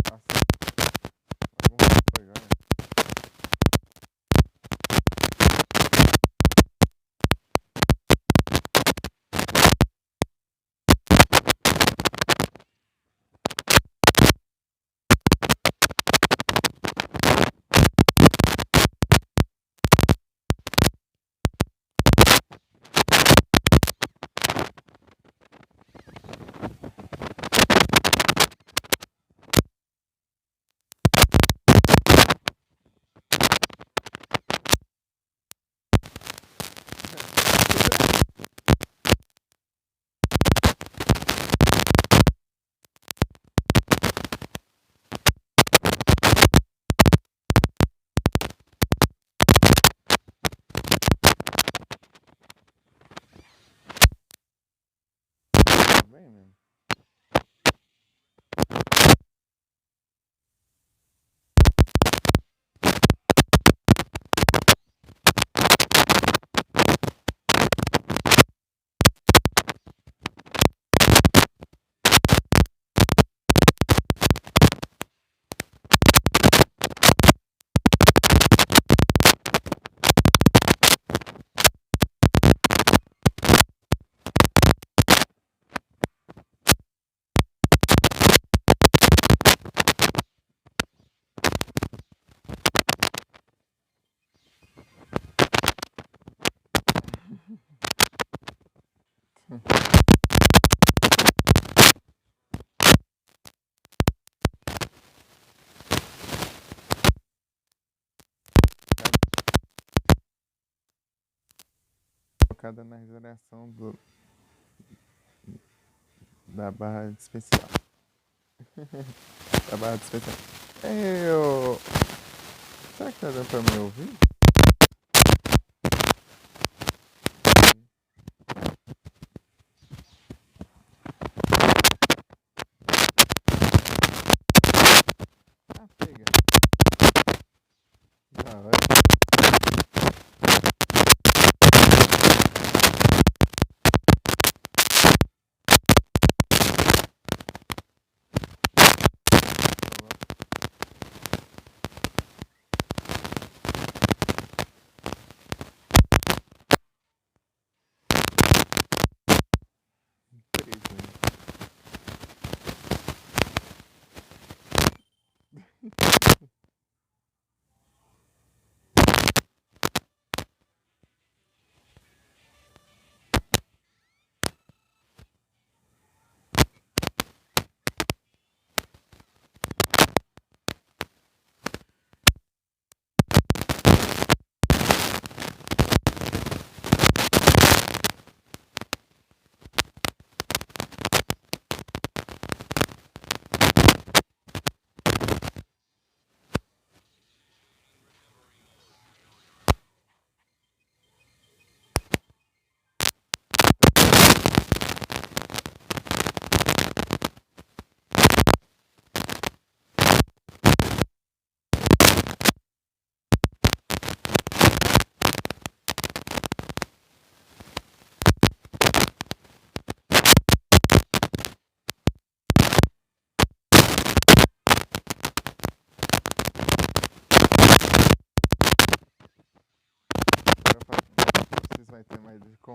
Nossa, vamos agora. Tudo bem mesmo. Focada na regeneração da barra de especial. Da barra de especial. Eu. Será que tá dando pra me ouvir? Ah, pega. Da hora.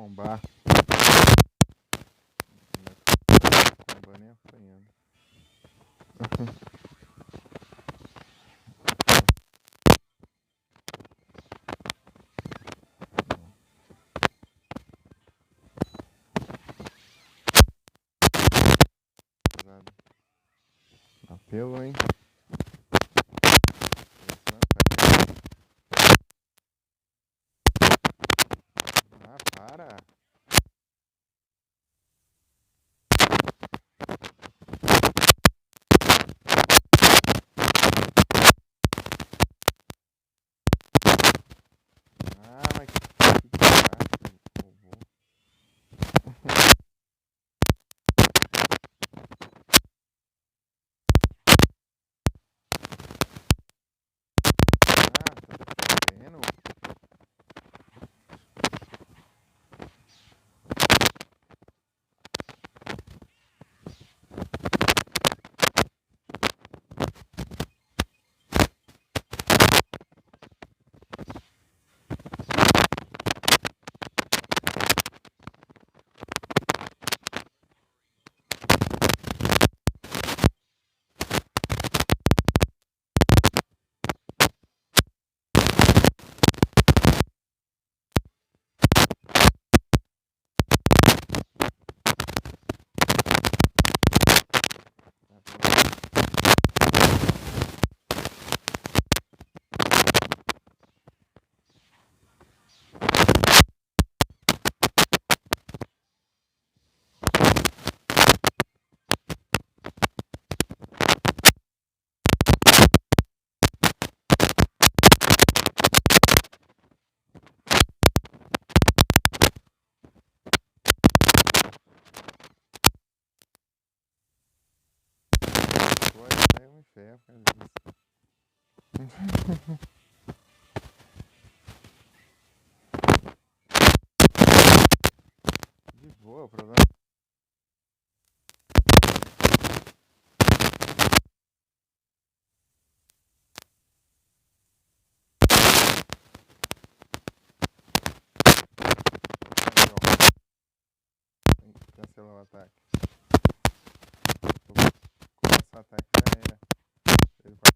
Combar. Combar nem apanhando. Apelo, hein? Ah, para! Ah, mas que desgraça, robô. Ah, tá defendendo? Foi um inferno, cara. De boa, o problema. Tem que cancelar o ataque. Começa o ataque já era. Ele vai.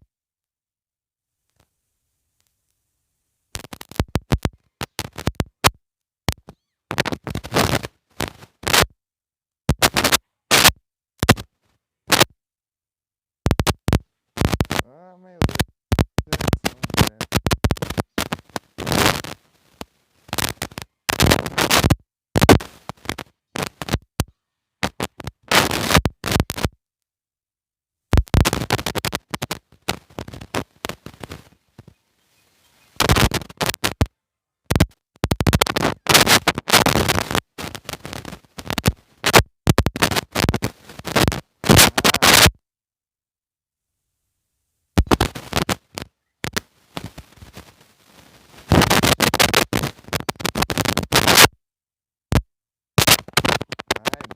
Ah, meu Deus. Direção,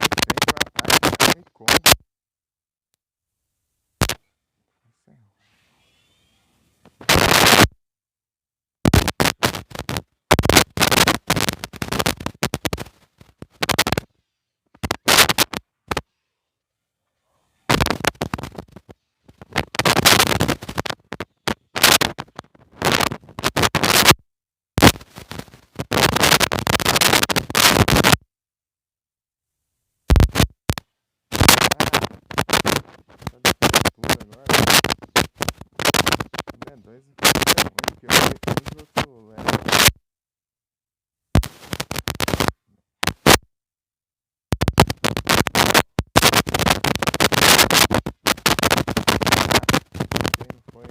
defende o ataque, não me conta. Tá defendendo tudo agora. É, dois é ruim, porque eu defendo os outros levam. Não foi.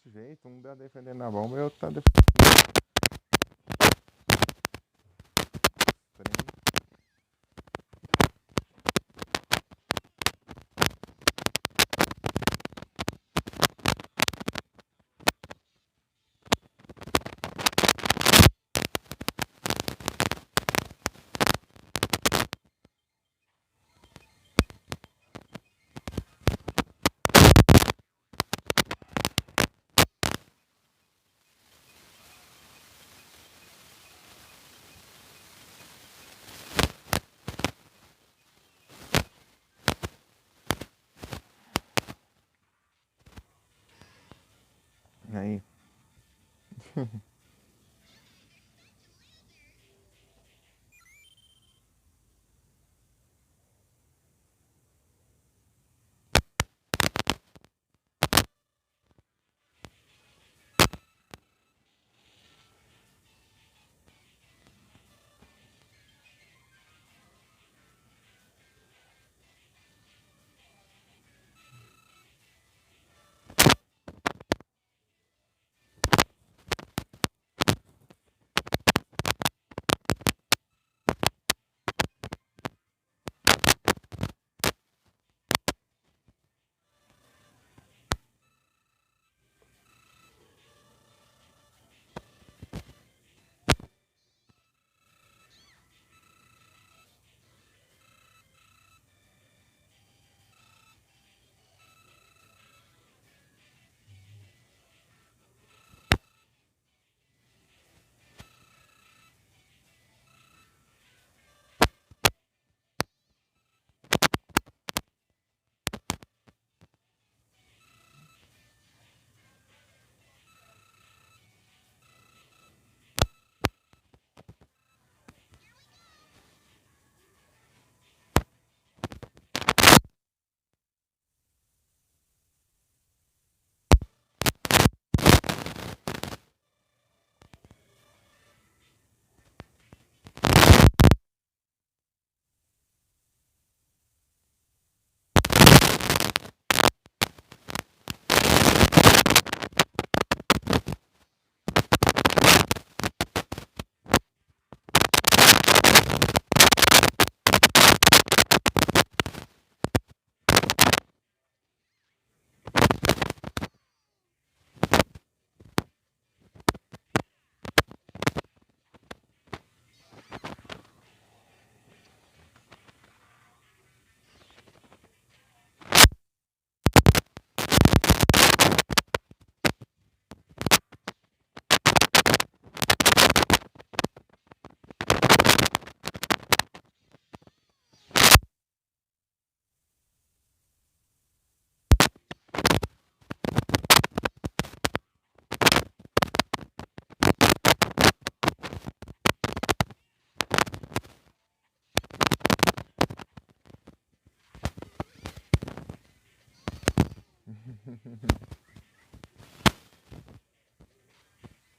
Desse jeito, um tá defendendo na bomba e o outro tá defendendo. Trem. Aí.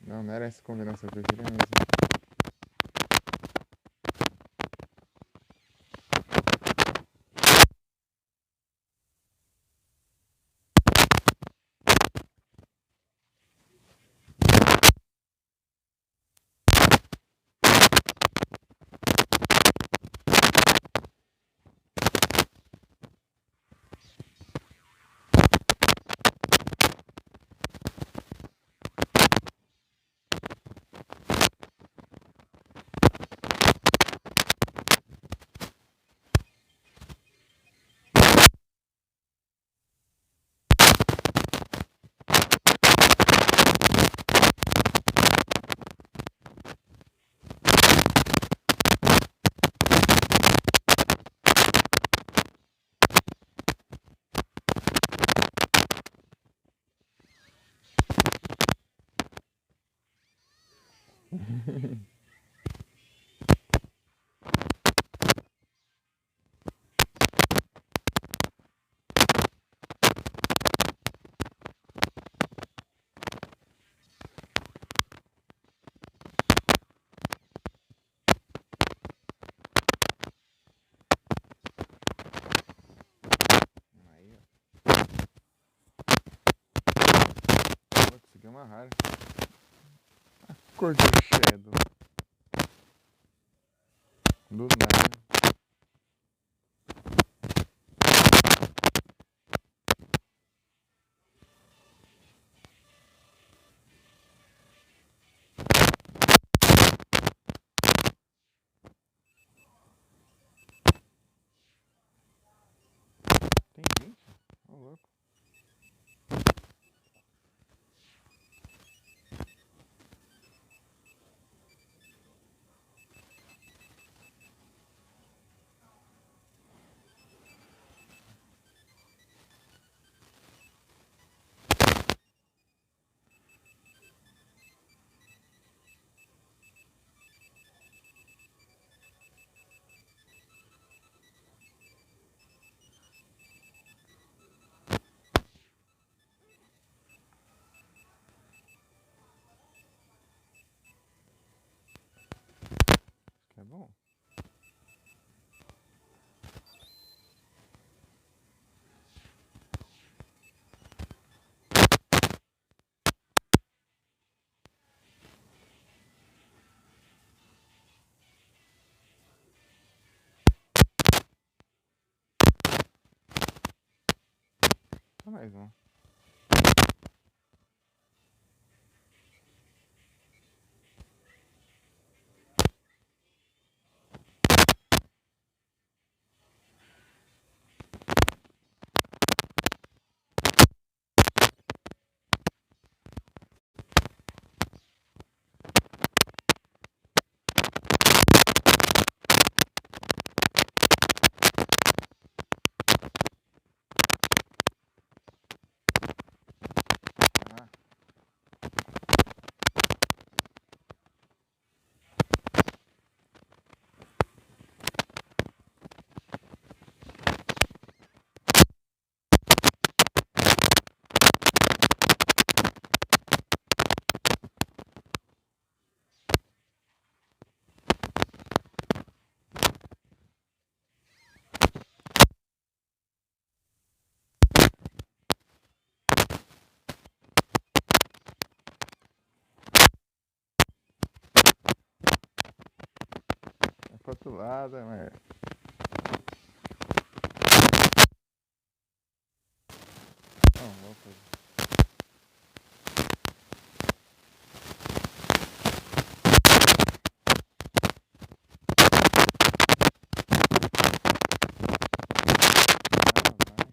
Não, não era essa combinação que eu queria mesmo. Aí, ó. Vou conseguir amarrar. Cor de shadow. Do nada. Tem 20? Ô, louco. Só mais um. Ah. É pro outro lado, mas... Não, vou fazer. Ah, vai.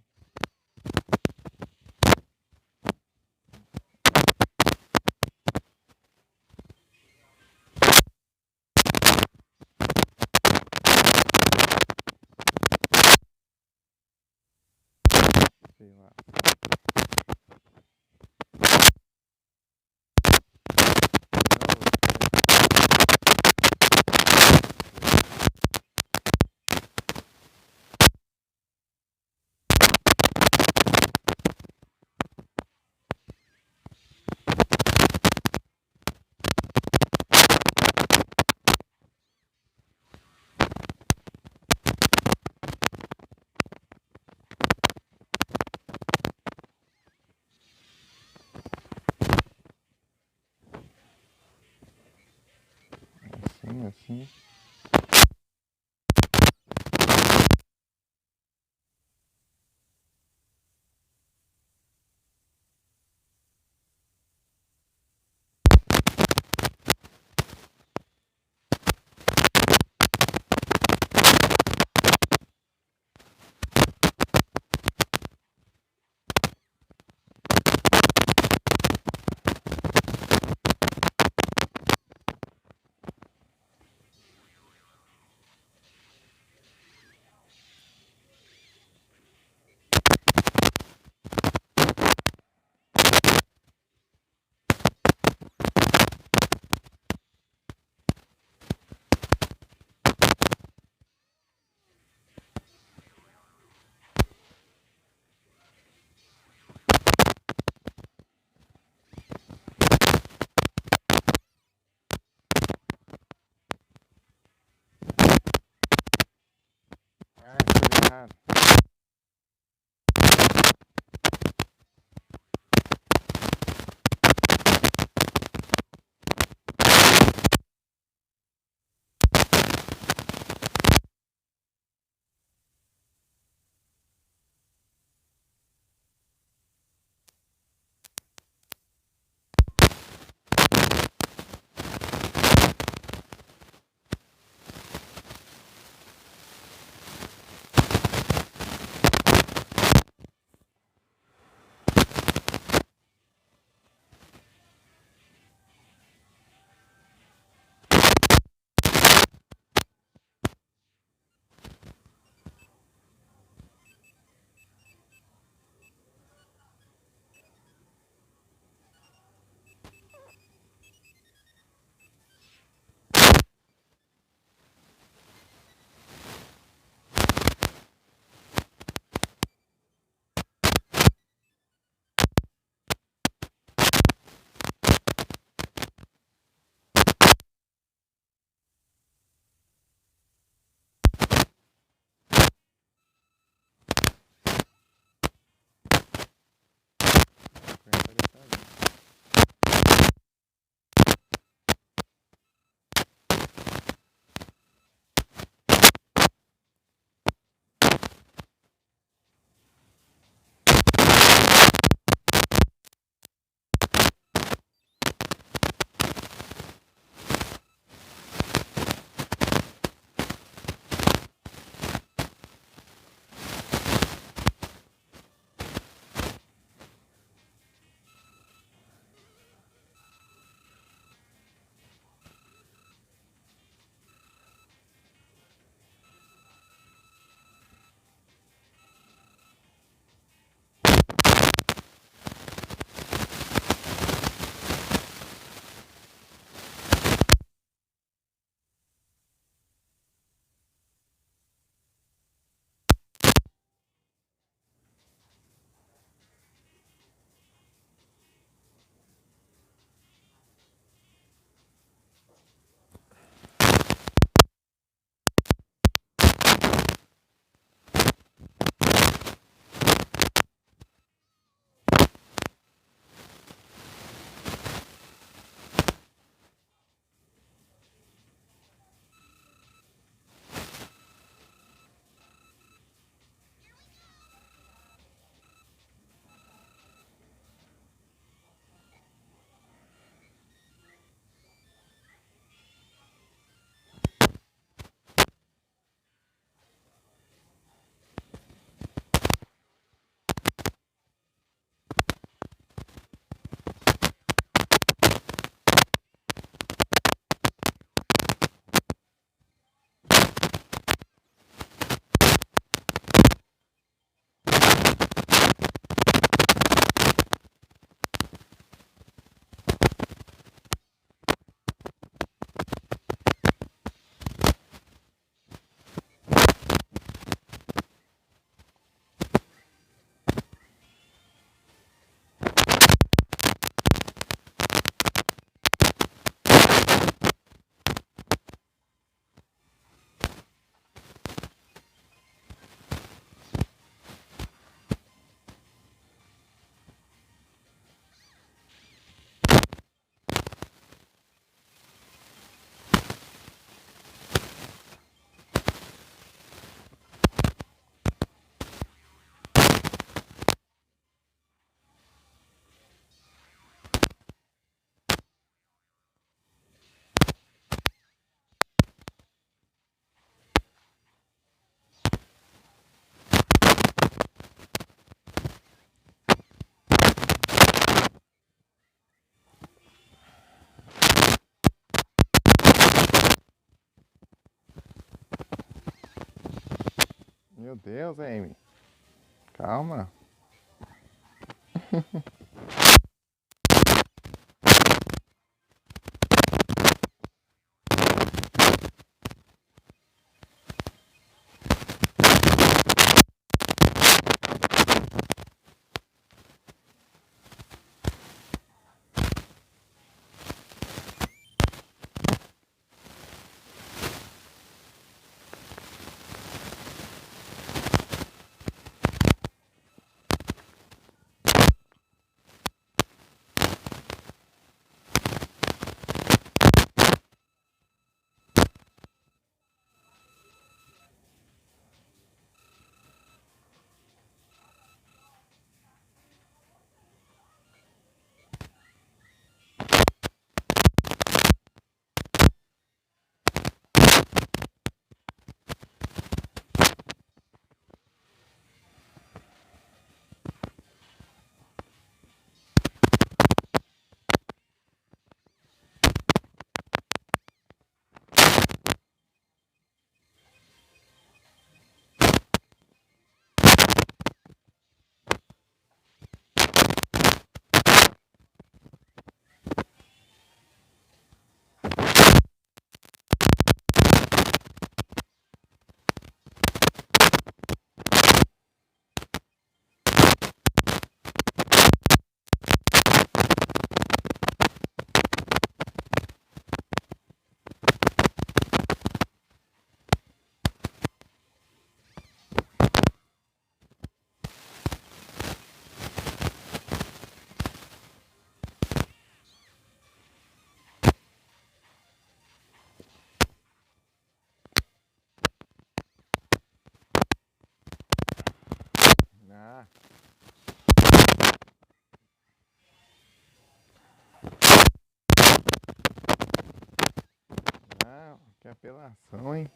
Sei lá. Assim, assim. Meu Deus, Amy. Calma. Ah. Ah, que apelação, hein?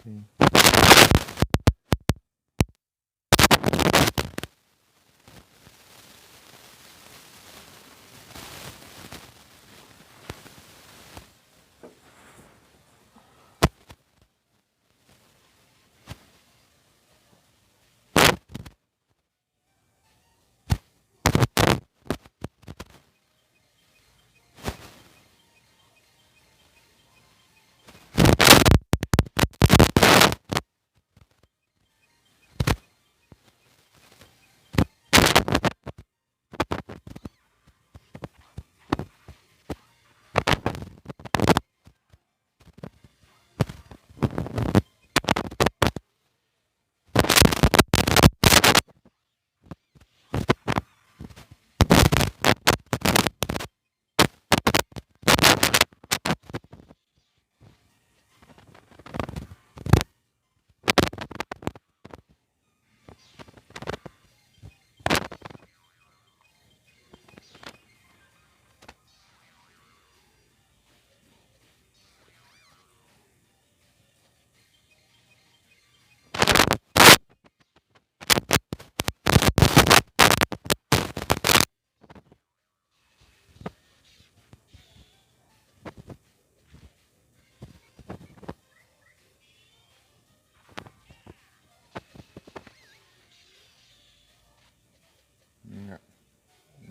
Sim.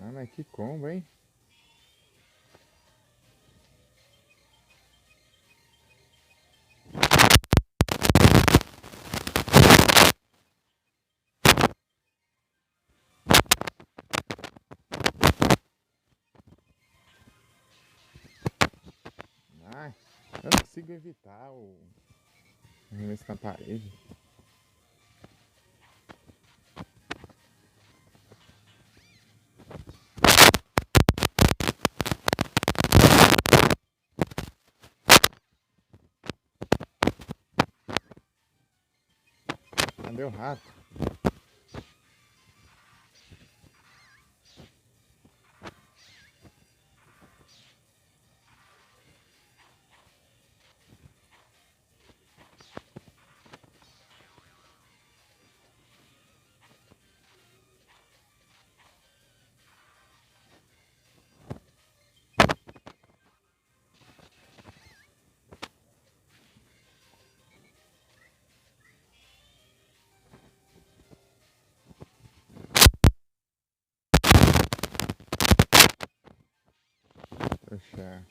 Ah, mas que combo, hein? Ai, eu não consigo evitar o arremesso na parede. Cadê o rato? Poxa.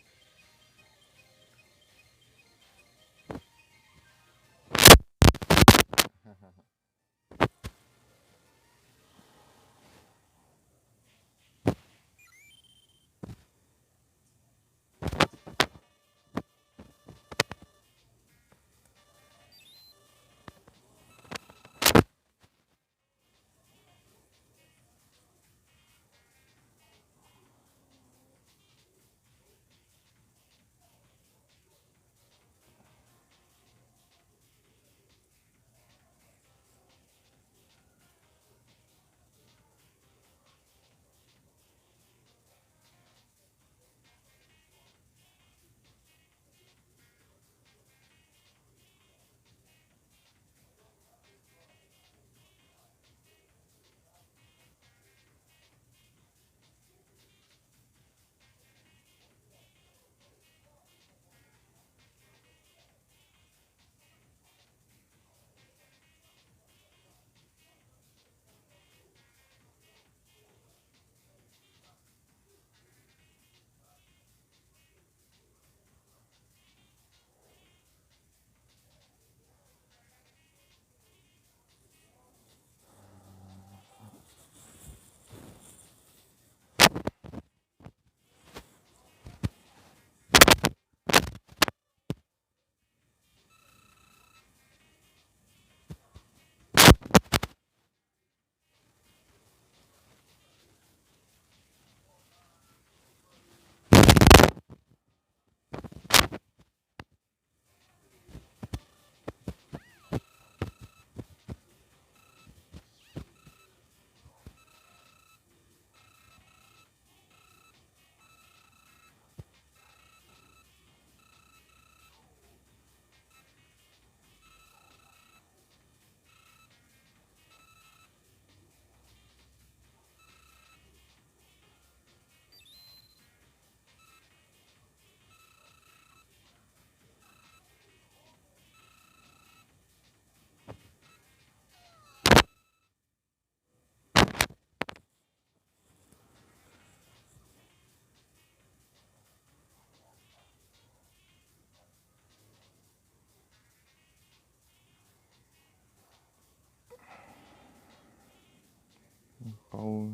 Pau.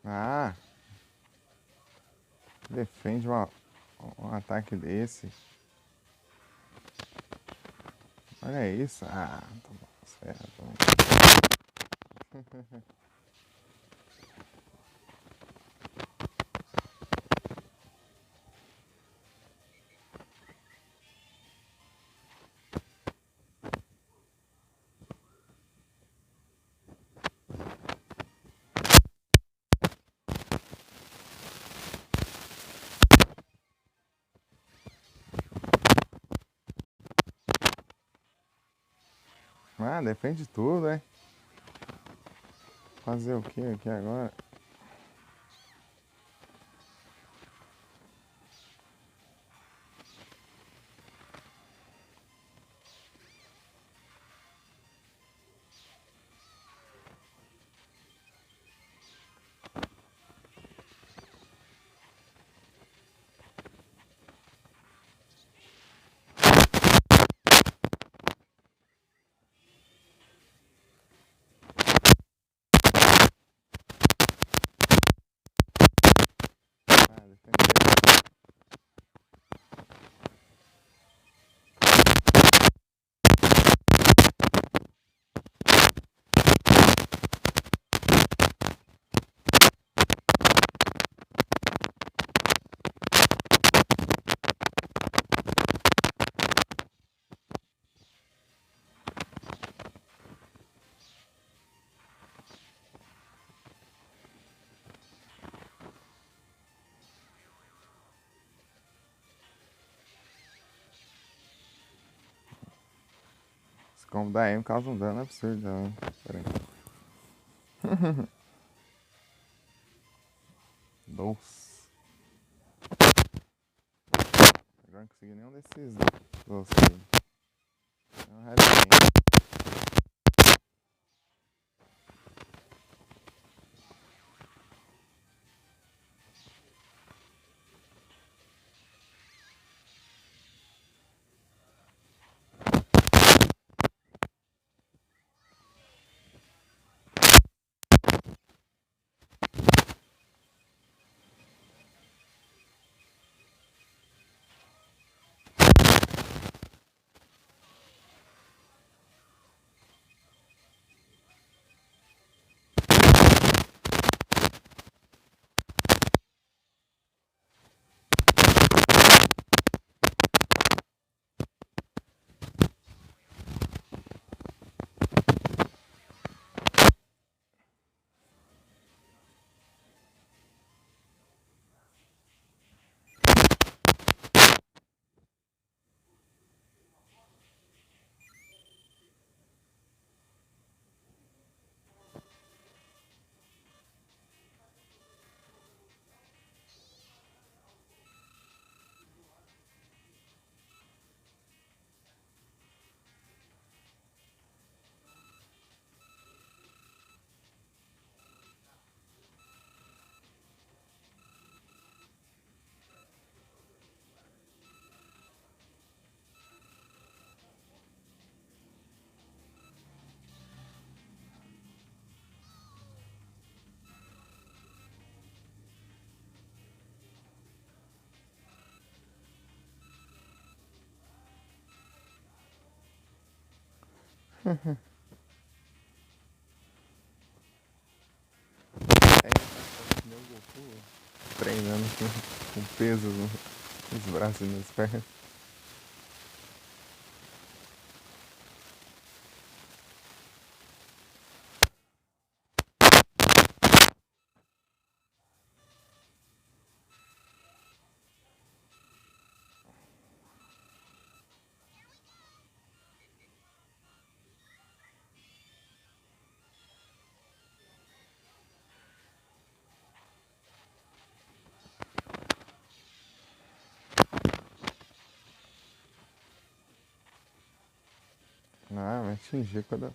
Ah, defende um ataque desse. Olha isso. Ah, tá bom. Certo. Ah, defende tudo, é? Fazer o que aqui agora? Como da M causa um dano absurdo, né? Pera aí. Doce. Agora não consegui nenhum desses doces aí. É um resto. Aí tá meu Goku treinando com peso nos braços e nas pernas. Ah, vai atingir quando.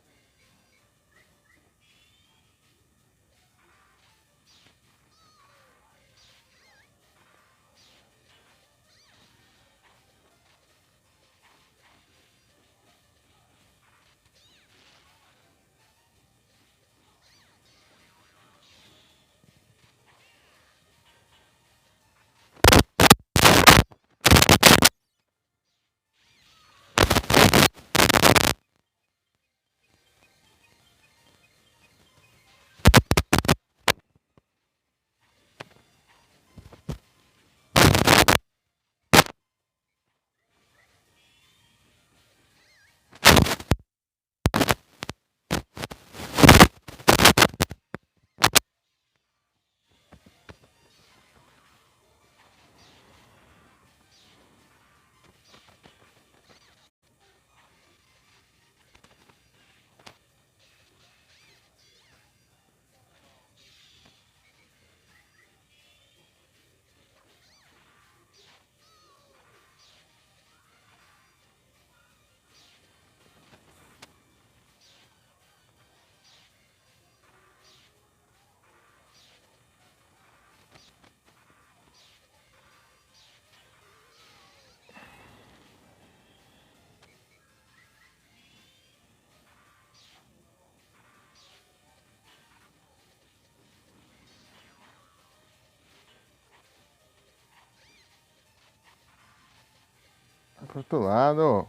Pro outro lado.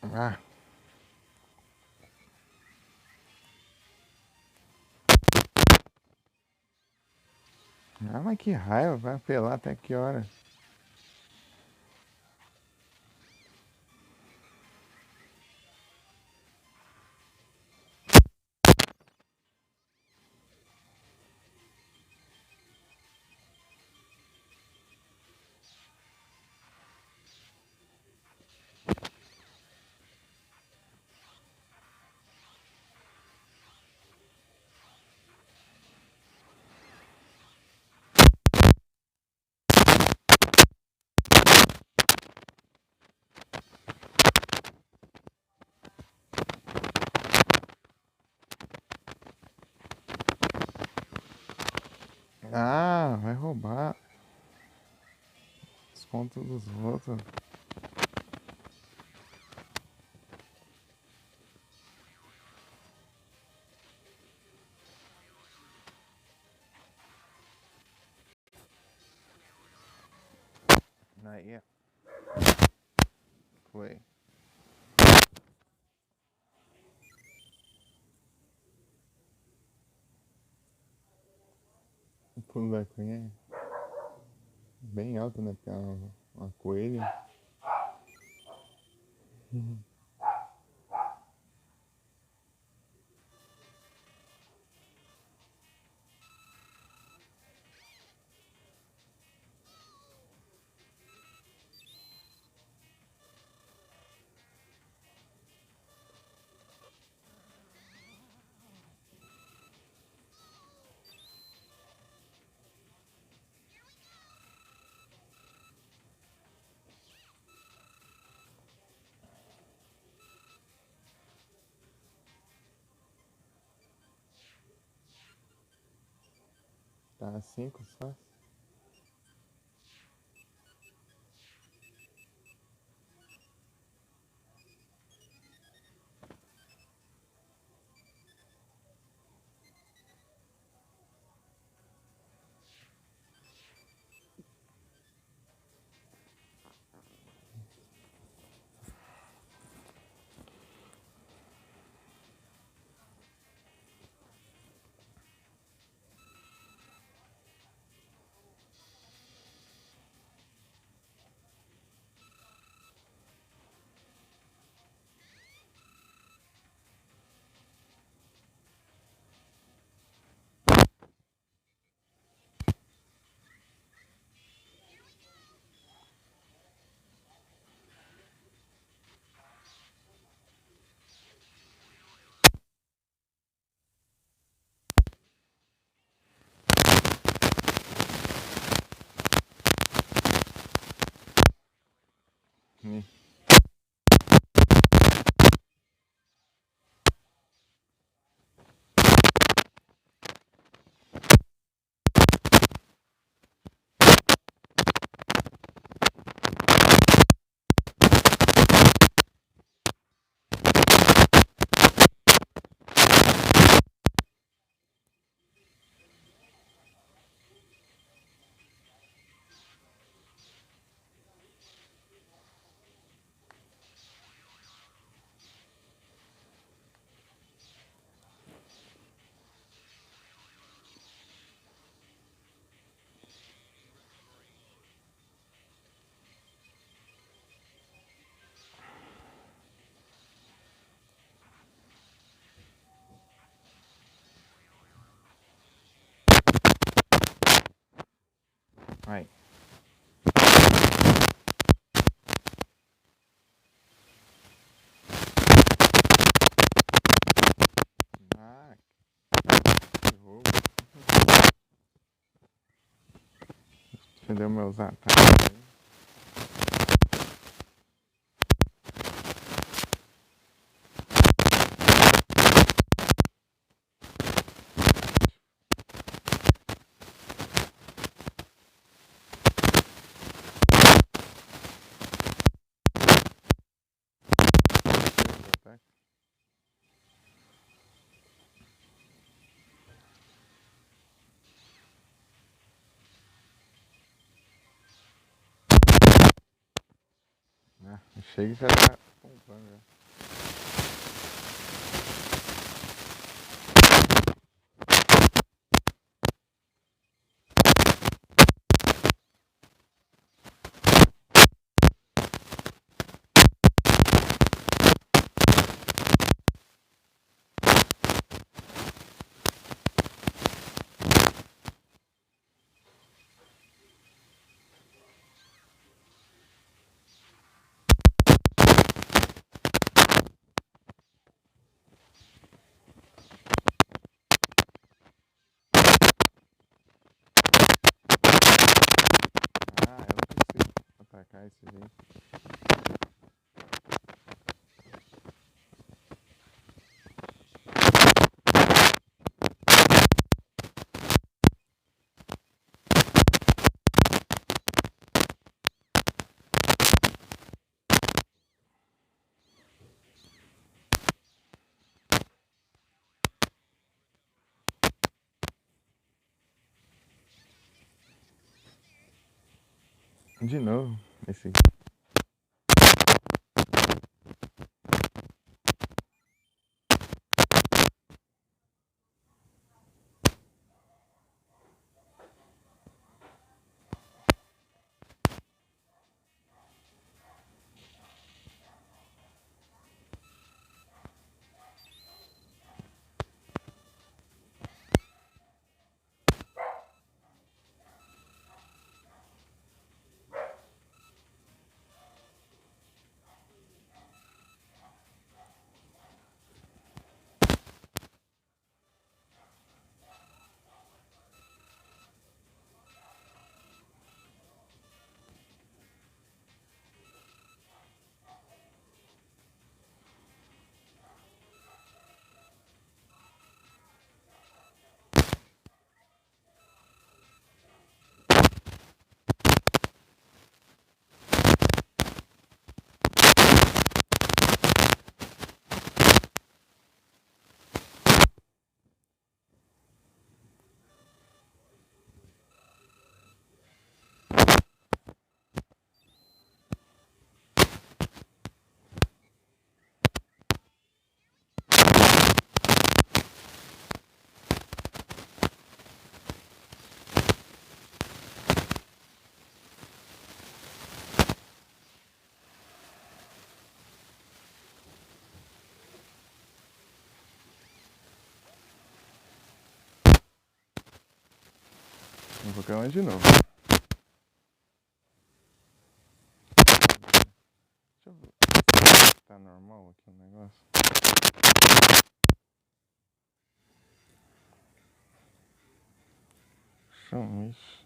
Ah. Ah, mas que raiva, vai apelar até que hora? Ah, vai roubar os contos dos outros. Not yet. Foi. O pulo da cunha é bem alto, né? Porque é uma coelha. Tá 5 só. Ih, vai. Ah, que roubo. Defendeu meus ataques aí. Meus ataques. Ah, chega e já tá pompando já. De novo, esse. Eu vou cair de novo. Deixa eu ver se tá normal aqui o negócio. Chama isso.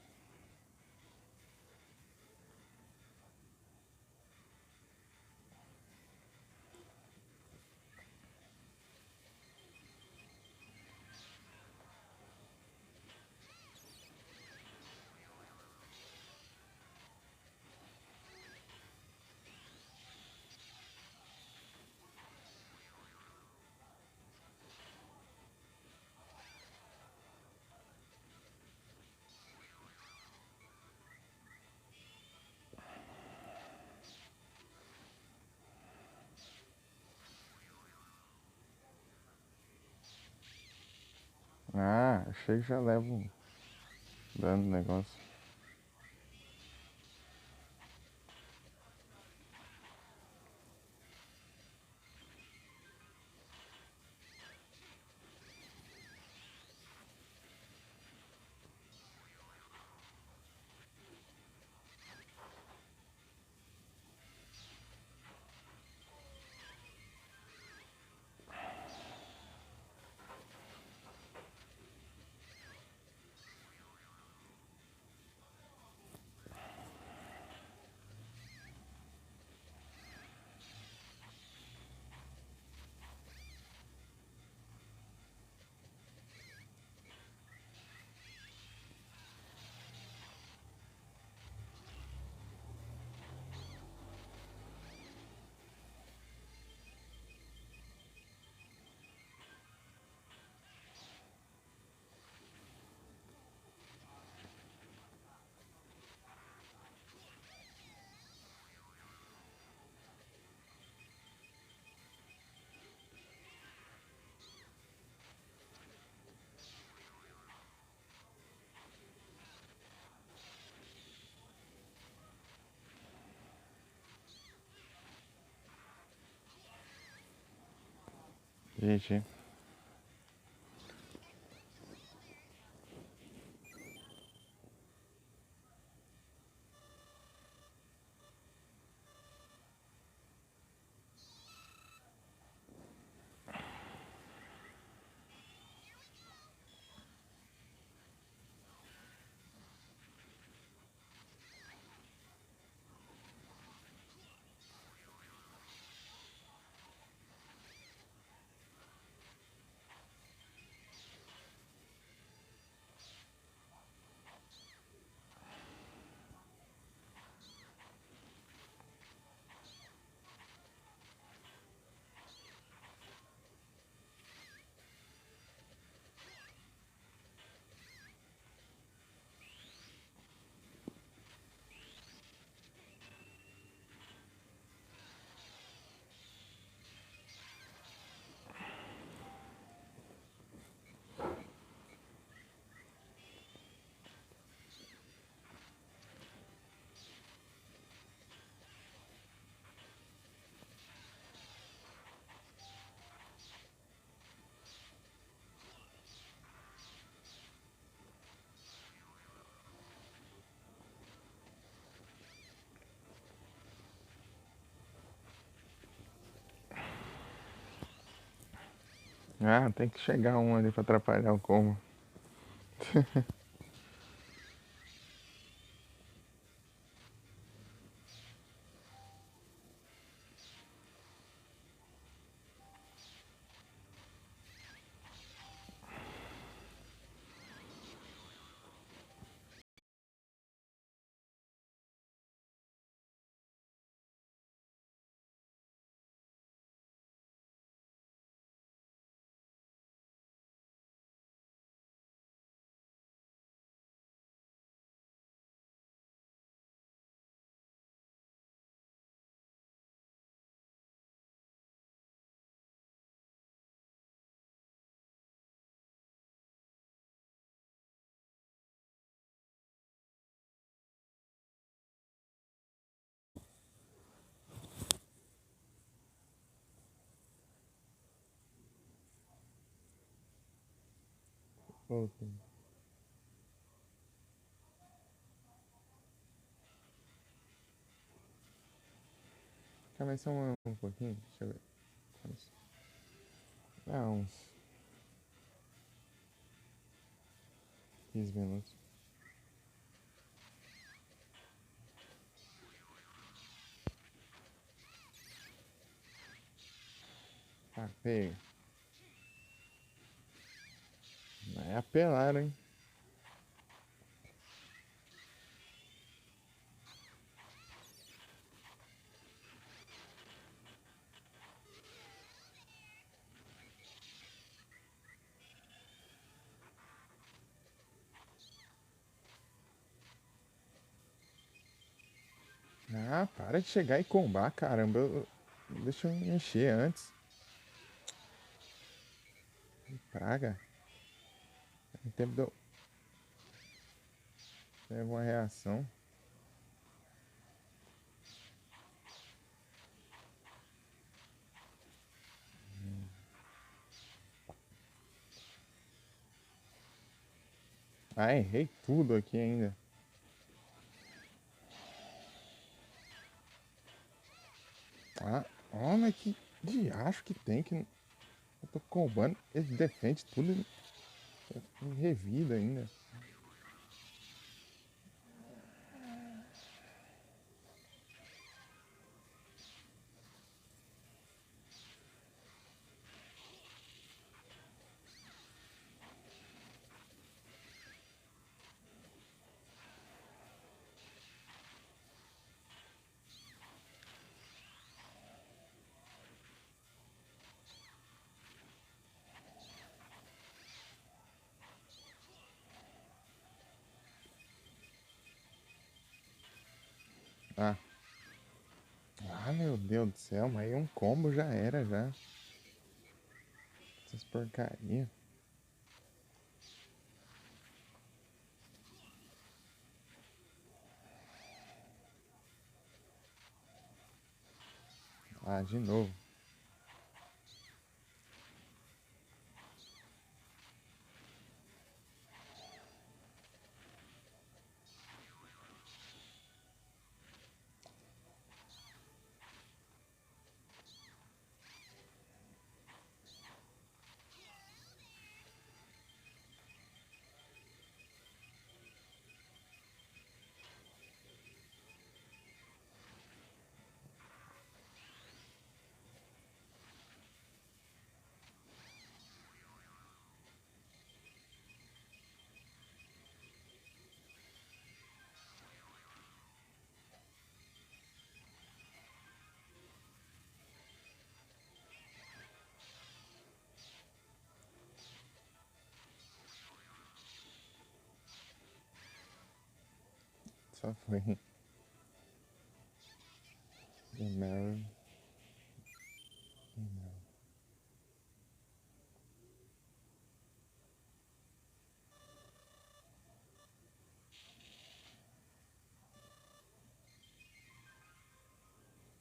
Ah, achei que já levo dano no negócio. Gente. Ah, tem que chegar um ali pra atrapalhar o combo. Voltei. Calma aí só um pouquinho, deixa eu ver. Ah, uns 15 minutos. Ah, pega. É apelar, hein? Ah, para de chegar e combar, caramba. Deixa eu encher antes. Praga. Em tempo deu. Teve uma reação. Ah, errei tudo aqui ainda. Ah, olha que diacho que tem que. Eu tô combando. Ele defende tudo em revida ainda. Ah. Ah, meu Deus do céu, mas aí um combo já era já. Essas porcaria. Ah, de novo. Só foi. E Mary.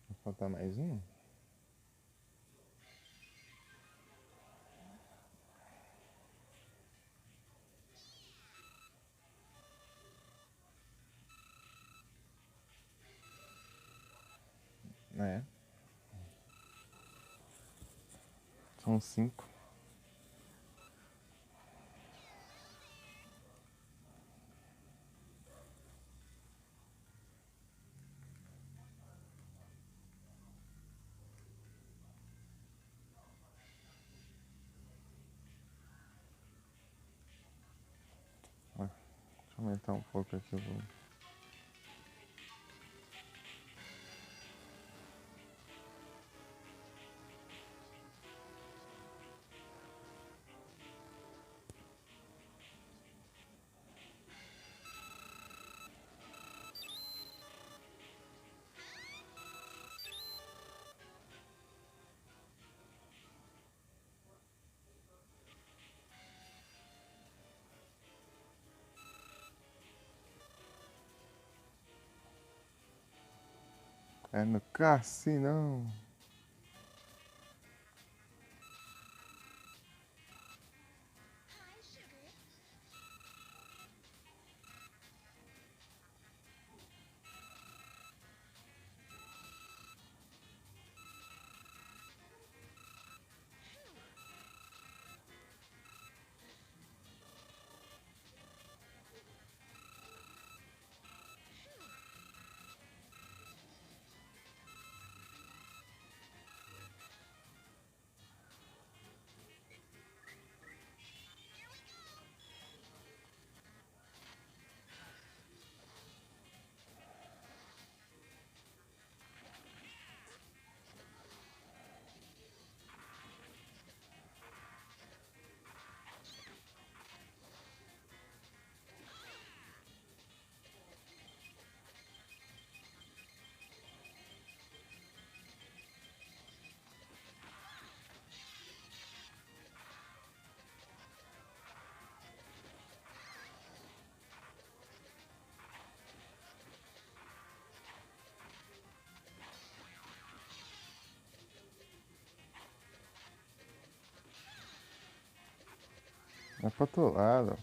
Vai faltar mais um? É. São cinco. Aumentar um pouco aqui o volume. É no cassinão. É pro outro lado.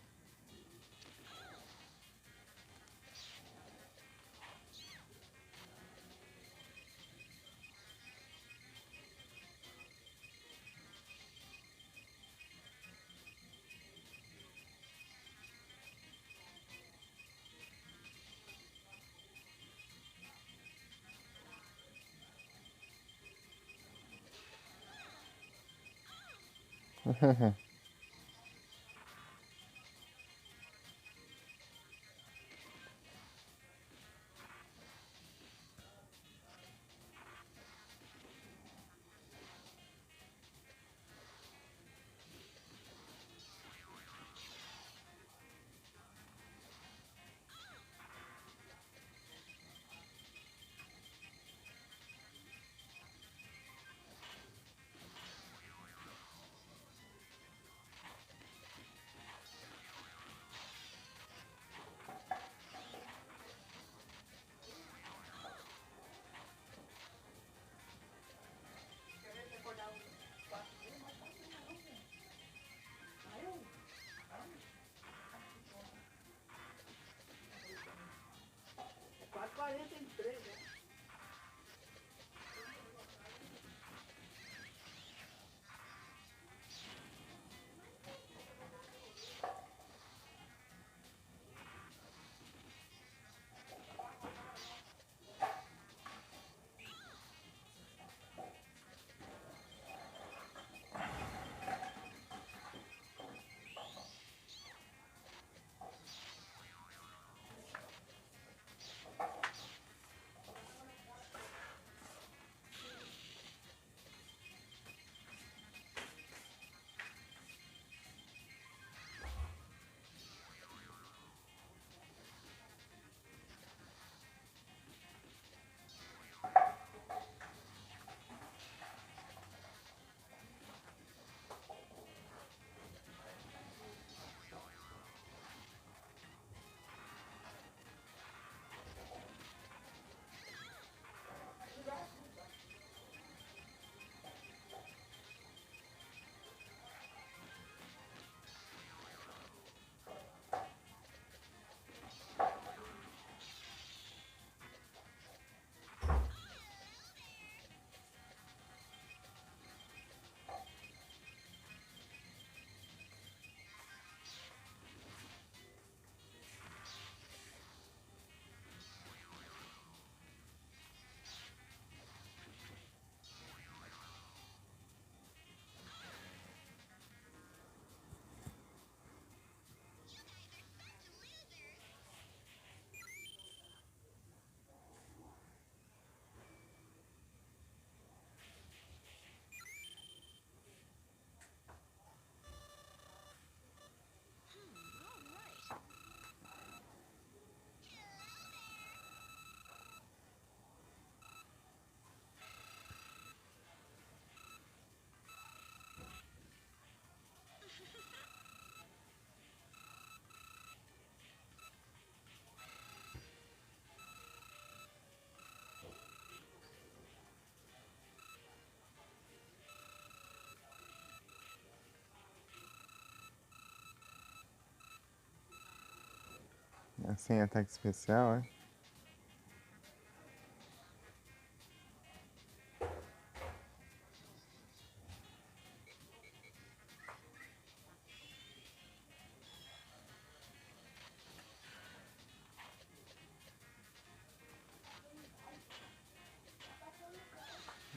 Sem ataque especial, é?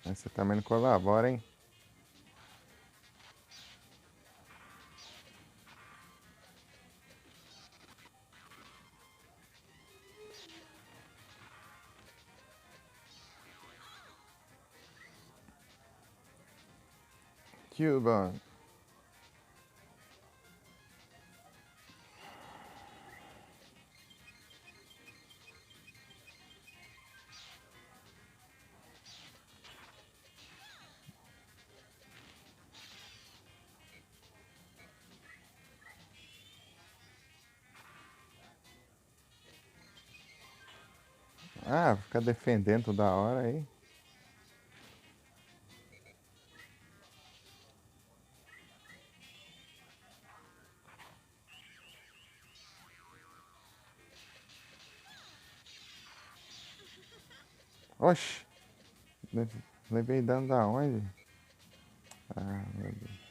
Mas você também não colabora, hein? Cuban. Ah, fica defendendo da hora aí. Oxi! Levei dano da onde? Ah, meu Deus.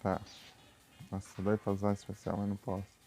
Tá. Nossa, tô doido pra usar especial, mas não posso.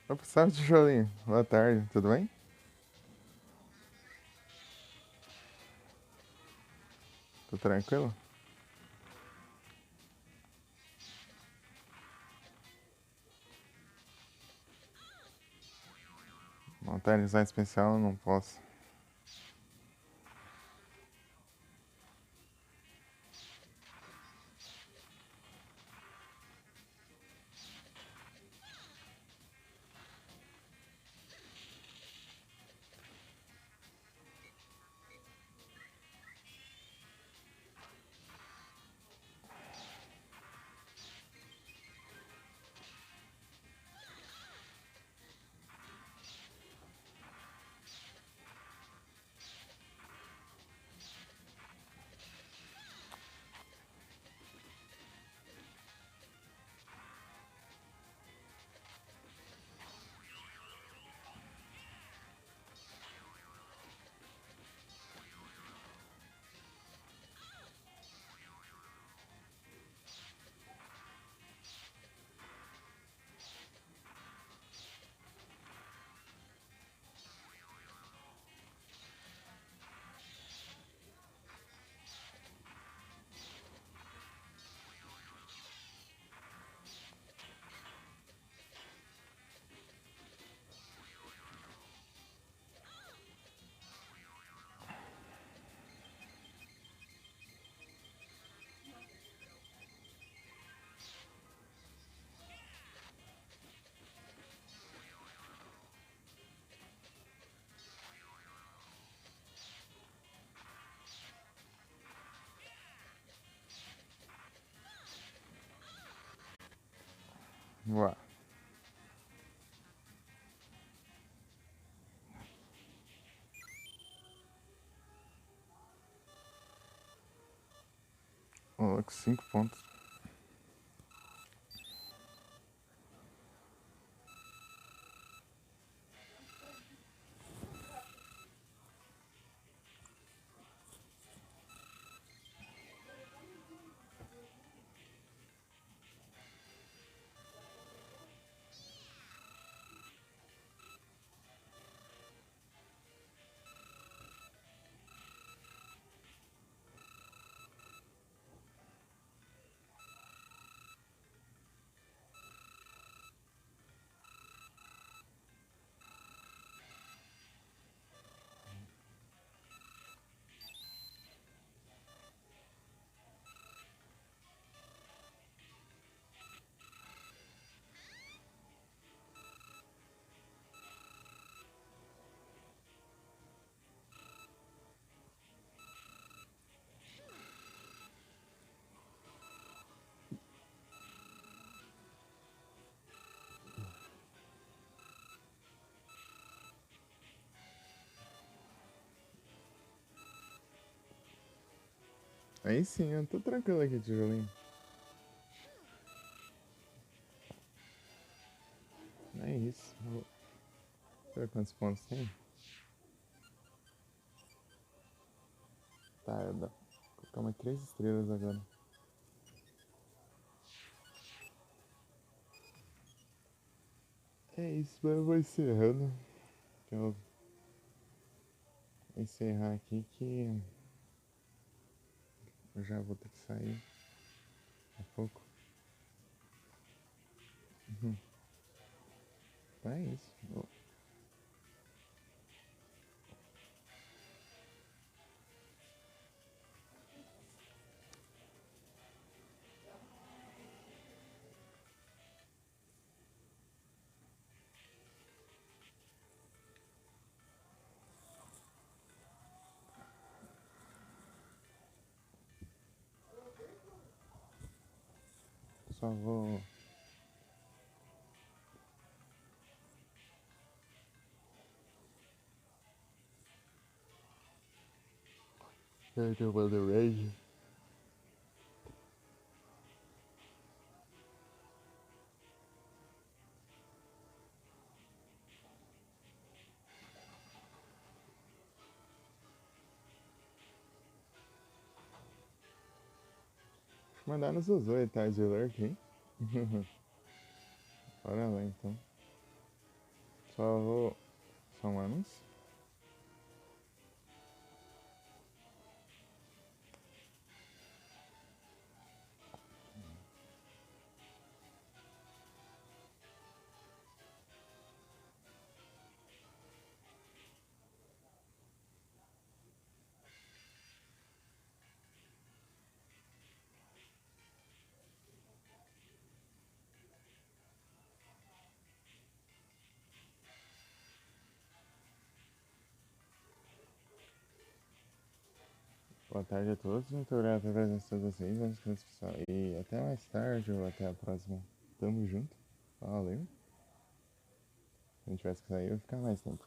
Eu precisava de tijolinho. Boa tarde, tudo bem? Tudo tranquilo? Montar design especial, não posso. Vá. Ó, com 5 pontos. Aí sim, eu tô tranquilo aqui, tijolinho. É isso. Deixa eu ver quantos pontos tem. Tá, vou colocar mais 3 estrelas agora. É isso, mas eu vou encerrando. Eu vou encerrar aqui que eu já vou ter que sair daqui a pouco. Então é isso. Só vou. Eu mando rage. Mandar nos Zozoi, tá? De lurk, hein? Bora lá então. Só vou. Só um anúncio. Boa tarde a todos, muito obrigado pela presença de vocês, vamos com esse pessoal. E até mais tarde ou até a próxima. Tamo junto. Valeu. Se a gente tivesse que sair, eu ia ficar mais tempo.